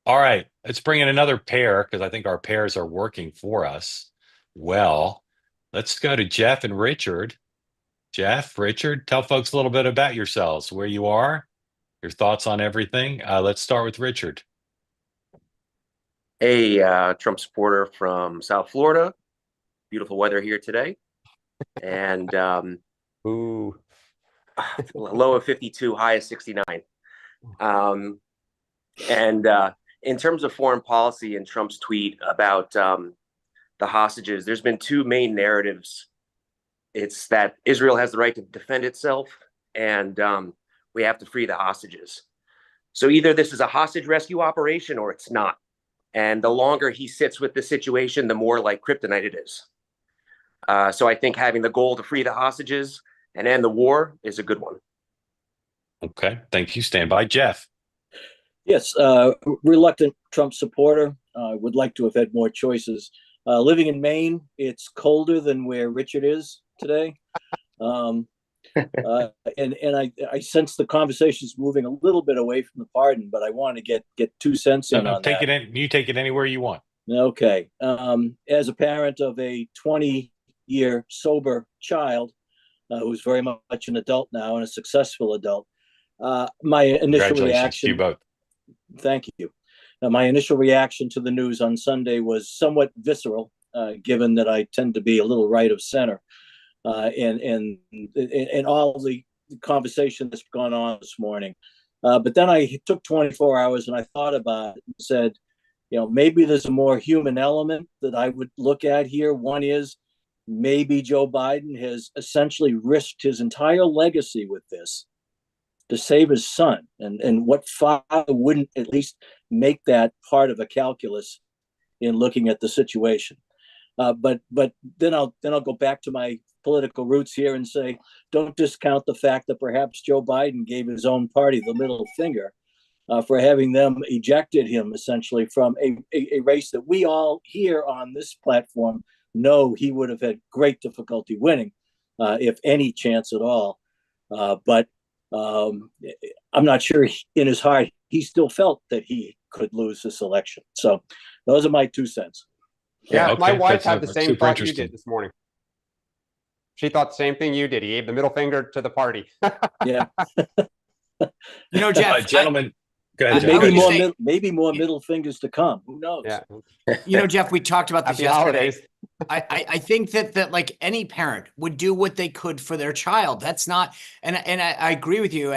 All right, let's bring in another pair because I think our pairs are working for us well. Let's go to Jeff and Richard. Jeff, Richard, tell folks a little bit about yourselves, where you are, your thoughts on everything. Let's start with Richard. Hey, Trump supporter from South Florida. Beautiful weather here today. And Ooh. low of 52, high of 69. In terms of foreign policy and Trump's tweet about the hostages, there's been two main narratives. It's that Israel has the right to defend itself, and we have to free the hostages. So either this is a hostage rescue operation or it's not. And the longer he sits with the situation, the more like kryptonite it is. So I think having the goal to free the hostages and end the war is a good one. Okay, thank you. Stand by, Jeff. Yes, reluctant Trump supporter. Would like to have had more choices. Living in Maine, it's colder than where Richard is today. And I sense the conversation's moving a little bit away from the pardon, but I want to get 2 cents in on take that. it in. You take it anywhere you want. Okay. As a parent of a 20-year sober child who's very much an adult now and a successful adult, my initial reaction. To you both. Thank you. My initial reaction to the news on Sunday was somewhat visceral, given that I tend to be a little right of center, and all the conversation that's gone on this morning. But then I took 24 hours and I thought about it and said, maybe there's a more human element that I would look at here. One is maybe Joe Biden has essentially risked his entire legacy with this to save his son, and what father wouldn't at least make that part of a calculus in looking at the situation. But then I'll go back to my political roots here and say, don't discount the fact that perhaps Joe Biden gave his own party the middle finger for having them ejected him essentially from a race that we all here on this platform know he would have had great difficulty winning, if any chance at all. But I'm not sure in his heart he still felt that he could lose this election. So those are my 2 cents. Yeah, okay. my wife That's had the same super thought you interesting. did this morning. She thought the same thing you did. He gave the middle finger to the party. Yeah. Jeff, Gentlemen, go ahead. Jeff. Maybe more middle fingers to come. Who knows? Yeah. Jeff, we talked about this Happy yesterday. holidays. I think that like any parent would do what they could for their child. That's not, and I agree with you.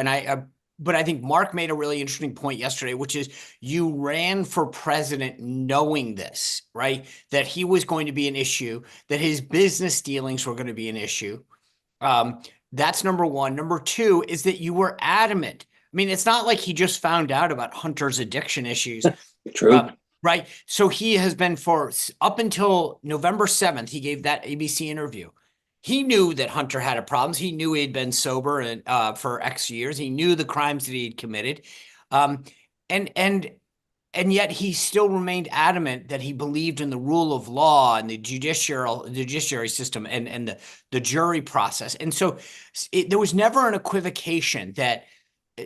But I think Mark made a really interesting point yesterday, which is you ran for president knowing this, right? That he was going to be an issue, that his business dealings were going to be an issue. That's number one. Number two is that you were adamant. I mean, it's not like he just found out about Hunter's addiction issues. True. Right. So he has been up until November 7th, he gave that ABC interview. He knew that Hunter had a problem. He knew he had been sober and for X years. He knew the crimes that he had committed. And yet he still remained adamant that he believed in the rule of law and the judiciary system and the jury process. And so there was never an equivocation that,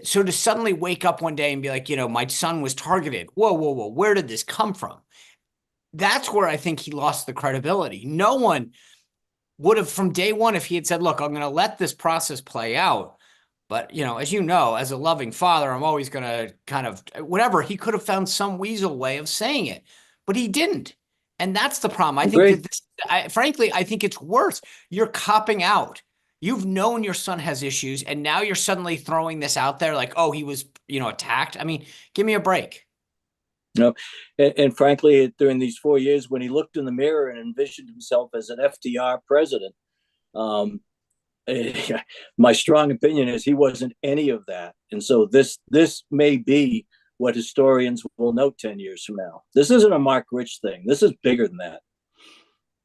so to suddenly wake up one day and be like, my son was targeted. Whoa, where did this come from? That's where I think he lost the credibility. No one would have from day one, if he had said, look, I'm going to let this process play out. But, as you know, as a loving father, I'm always going to kind of whatever. He could have found some weasel way of saying it, but he didn't. And that's the problem. I think that frankly, I think it's worse. You're copping out. You've known your son has issues, and now you're suddenly throwing this out there like, oh, he was, attacked. I mean, give me a break. No, and frankly, during these 4 years, when he looked in the mirror and envisioned himself as an FDR president, my strong opinion is he wasn't any of that. And so this may be what historians will note 10 years from now. This isn't a Mark Rich thing. This is bigger than that.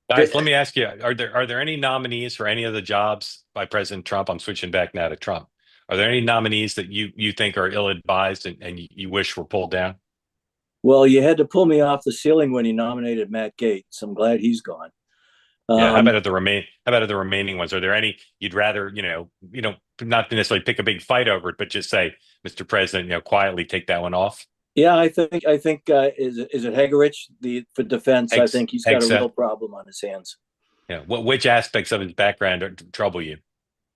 Guys, let me ask you: Are there any nominees for any of the jobs by President Trump? I'm switching back now to Trump. Are there any nominees that you think are ill-advised and you wish were pulled down? Well, you had to pull me off the ceiling when you nominated Matt Gaetz. I'm glad he's gone. Yeah. How about the remaining ones? Are there any you'd rather, not necessarily pick a big fight over it, but just say, Mr. President, quietly take that one off? Yeah, I think is it Hegerich for defense? I think he's got a real problem on his hands. Yeah. Which aspects of his background trouble you?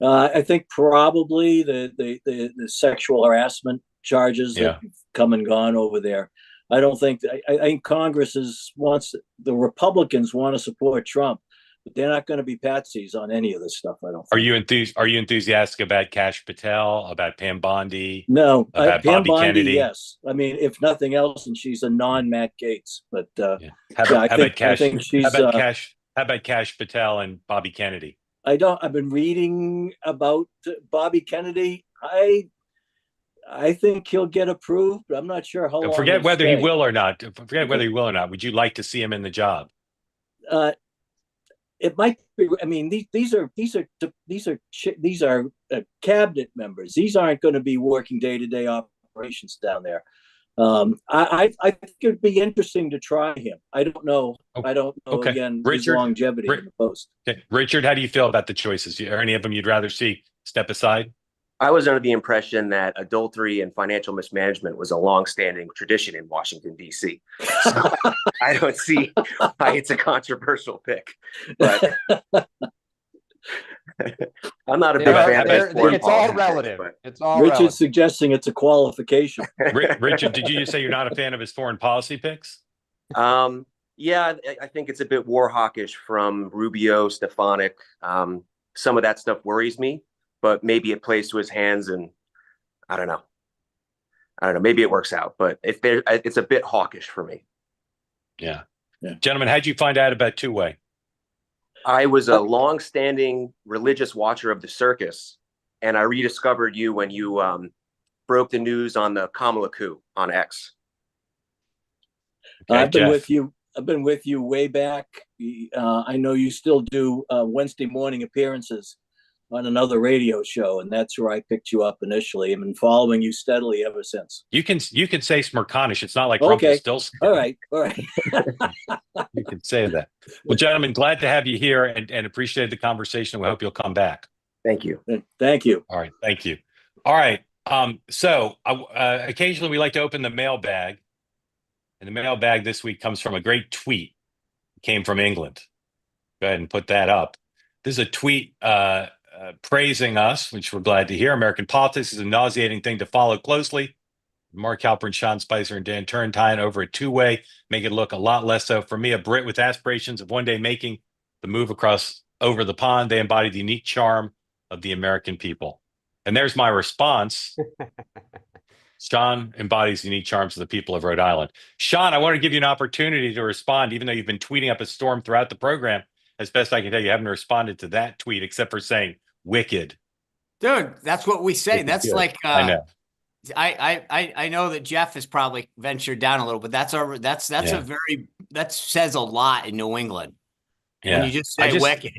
I think probably the sexual harassment charges that have come and gone over there. I don't think I think Congress the Republicans want to support Trump, but they're not going to be patsies on any of this stuff. I don't think. Are you enthusiastic about Kash Patel, about Pam Bondi? No, about Pam Bobby Bondi, Kennedy? yes. I mean, if nothing else, and she's a non-Matt Gaetz. But I think she's. How about Kash Patel and Bobby Kennedy? I've been reading about Bobby Kennedy. I think he'll get approved, but I'm not sure how long. Forget whether he will or not. Would you like to see him in the job? It might be. I mean, these are cabinet members. These aren't going to be working day-to-day operations down there. I think it'd be interesting to try him. I don't know. Okay. Again, Richard, his longevity in the post. Okay. Richard, how do you feel about the choices? Are any of them you'd rather see step aside? I was under the impression that adultery and financial mismanagement was a longstanding tradition in Washington, D.C. So I don't see why it's a controversial pick. But I'm not a big fan of foreign it's all politics, relative. but It's all Richard's relative. suggesting it's a qualification. Richard, did you just say you're not a fan of his foreign policy picks? Yeah, I think it's a bit war hawkish from Rubio, Stefanik. Some of that stuff worries me, but maybe it plays to his hands, and I don't know. Maybe it works out, but it's a bit hawkish for me. Yeah. Gentlemen, how'd you find out about two-way? I was a long-standing religious watcher of the circus, and I rediscovered you when you broke the news on the Kamala coup on X. Okay, I've been Jeff. with you. I've been with you way back. I know you still do Wednesday morning appearances on another radio show, and that's where I picked you up initially. I've been following you steadily ever since. You can say Smirkanish. It's not like Okay. Rumpelstiltskin. All right. You can say that. Well, gentlemen, glad to have you here and appreciate the conversation. We hope you'll come back. Thank you. Thank you. All right. Thank you. All right. So occasionally we like to open the mailbag. And the mailbag this week comes from a great tweet. It came from England. Go ahead and put that up. This is a tweet praising us, which we're glad to hear. American politics is a nauseating thing to follow closely. Mark Halperin, Sean Spicer, and Dan Turrentine over at Two-Way make it look a lot less so. For me, a Brit with aspirations of one day making the move over the pond, they embody the unique charm of the American people. And there's my response. Sean embodies the unique charms of the people of Rhode Island. Sean, I want to give you an opportunity to respond, even though you've been tweeting up a storm throughout the program. As best I can tell, you haven't responded to that tweet except for saying wicked. Dude, that's what we say. That's Good. like I know. I know that Jeff has probably ventured down a little, but that says a lot in New England. Yeah. When you just say wicked.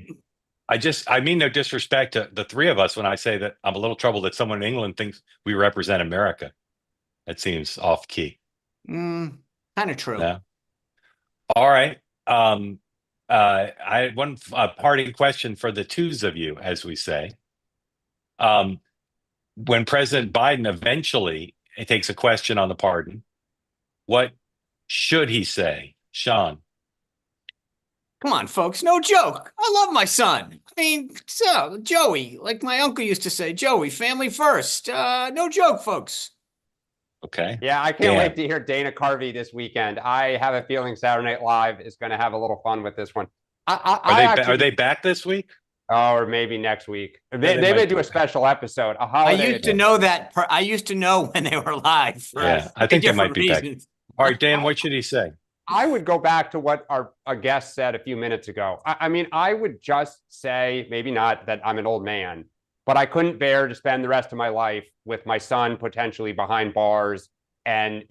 I mean no disrespect to the three of us when I say that I'm a little troubled that someone in England thinks we represent America. That seems off key. Kind of true. Yeah. All right. I had one parting question for the twos of you, as we say. When President Biden eventually takes a question on the pardon, what should he say? Sean. Come on, folks. No joke. I love my son. I mean, so Joey, like my uncle used to say, Joey, family first. No joke, folks. Okay. Yeah, I can't wait to hear Dana Carvey this weekend. I have a feeling Saturday Night Live is going to have a little fun with this one. Are they back this week? Oh, or maybe next week. They might may do be. a special episode. I used to know that. I used to know when they were live. Yeah, I think they might be back. Reasons. All right, Dan, what should he say? I would go back to what our guest said a few minutes ago. I mean, I would just say, maybe not that I'm an old man, but I couldn't bear to spend the rest of my life with my son potentially behind bars and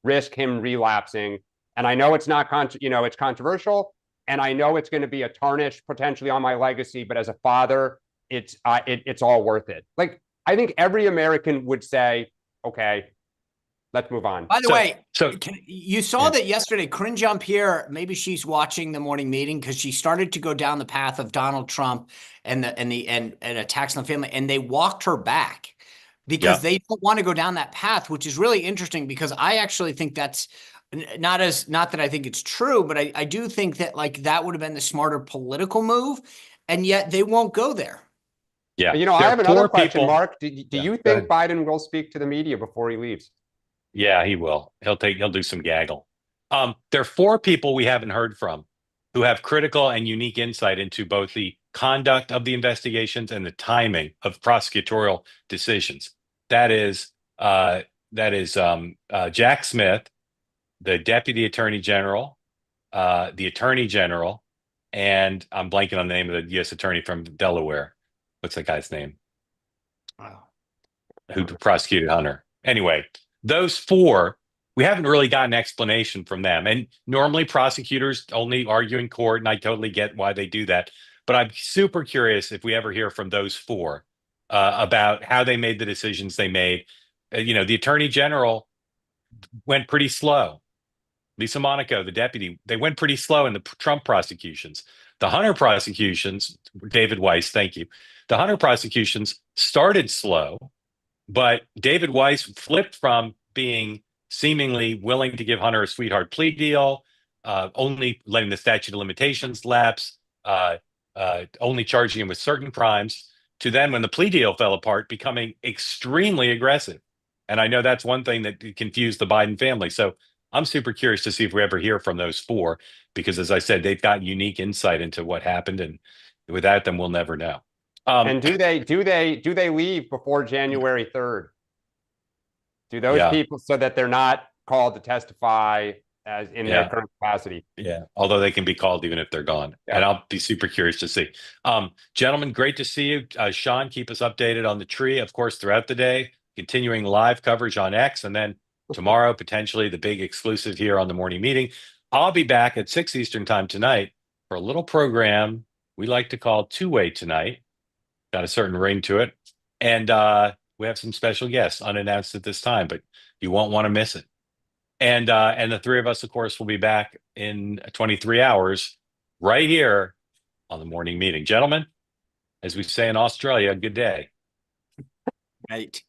risk him relapsing. And I know it's not, it's controversial, and I know it's going to be a tarnish potentially on my legacy. But as a father, it's all worth it. Like, I think every American would say, okay, Let's move on. By the way, so you saw yeah. that yesterday, Corinne Jean-Pierre, maybe she's watching the morning meeting because she started to go down the path of Donald Trump and attacks on the family, and they walked her back because they don't want to go down that path, which is really interesting because I actually think that's not that I think it's true, but I do think that like that would have been the smarter political move, and yet they won't go there. Yeah. You know, I There have are another 4 question, people- Mark. Do you go think Biden will speak to the media before he leaves? Yeah, he will. He'll do some gaggle. There are 4 people we haven't heard from who have critical and unique insight into both the conduct of the investigations and the timing of prosecutorial decisions. That is Jack Smith, the Deputy Attorney General, the Attorney General, and I'm blanking on the name of the U.S. Attorney from Delaware. What's that guy's name? Who prosecuted Hunter? Anyway, those 4, we haven't really gotten an explanation from them. And normally prosecutors only argue in court, and I totally get why they do that. But I'm super curious if we ever hear from those 4 about how they made the decisions they made. The Attorney General went pretty slow. Lisa Monaco, the deputy, they went pretty slow in the Trump prosecutions. The Hunter prosecutions, David Weiss, thank you. The Hunter prosecutions started slow, but David Weiss flipped from being seemingly willing to give Hunter a sweetheart plea deal, only letting the statute of limitations lapse, only charging him with certain crimes, to then when the plea deal fell apart, becoming extremely aggressive. And I know that's one thing that confused the Biden family. So I'm super curious to see if we ever hear from those 4, because as I said, they've got unique insight into what happened, and without them, we'll never know. And do they leave before January 3rd? Do those people, so that they're not called to testify as in their current capacity? Yeah, although they can be called even if they're gone. Yeah. And I'll be super curious to see. Gentlemen, great to see you. Sean, keep us updated on the tree, of course, throughout the day, continuing live coverage on X, and then tomorrow, potentially the big exclusive here on the morning meeting. I'll be back at 6 Eastern time tonight for a little program we like to call Two-Way Tonight. Got a certain ring to it. And we have some special guests unannounced at this time, but you won't want to miss it. And the 3 of us, of course, will be back in 23 hours right here on the morning meeting. Gentlemen, as we say in Australia, good day. Right.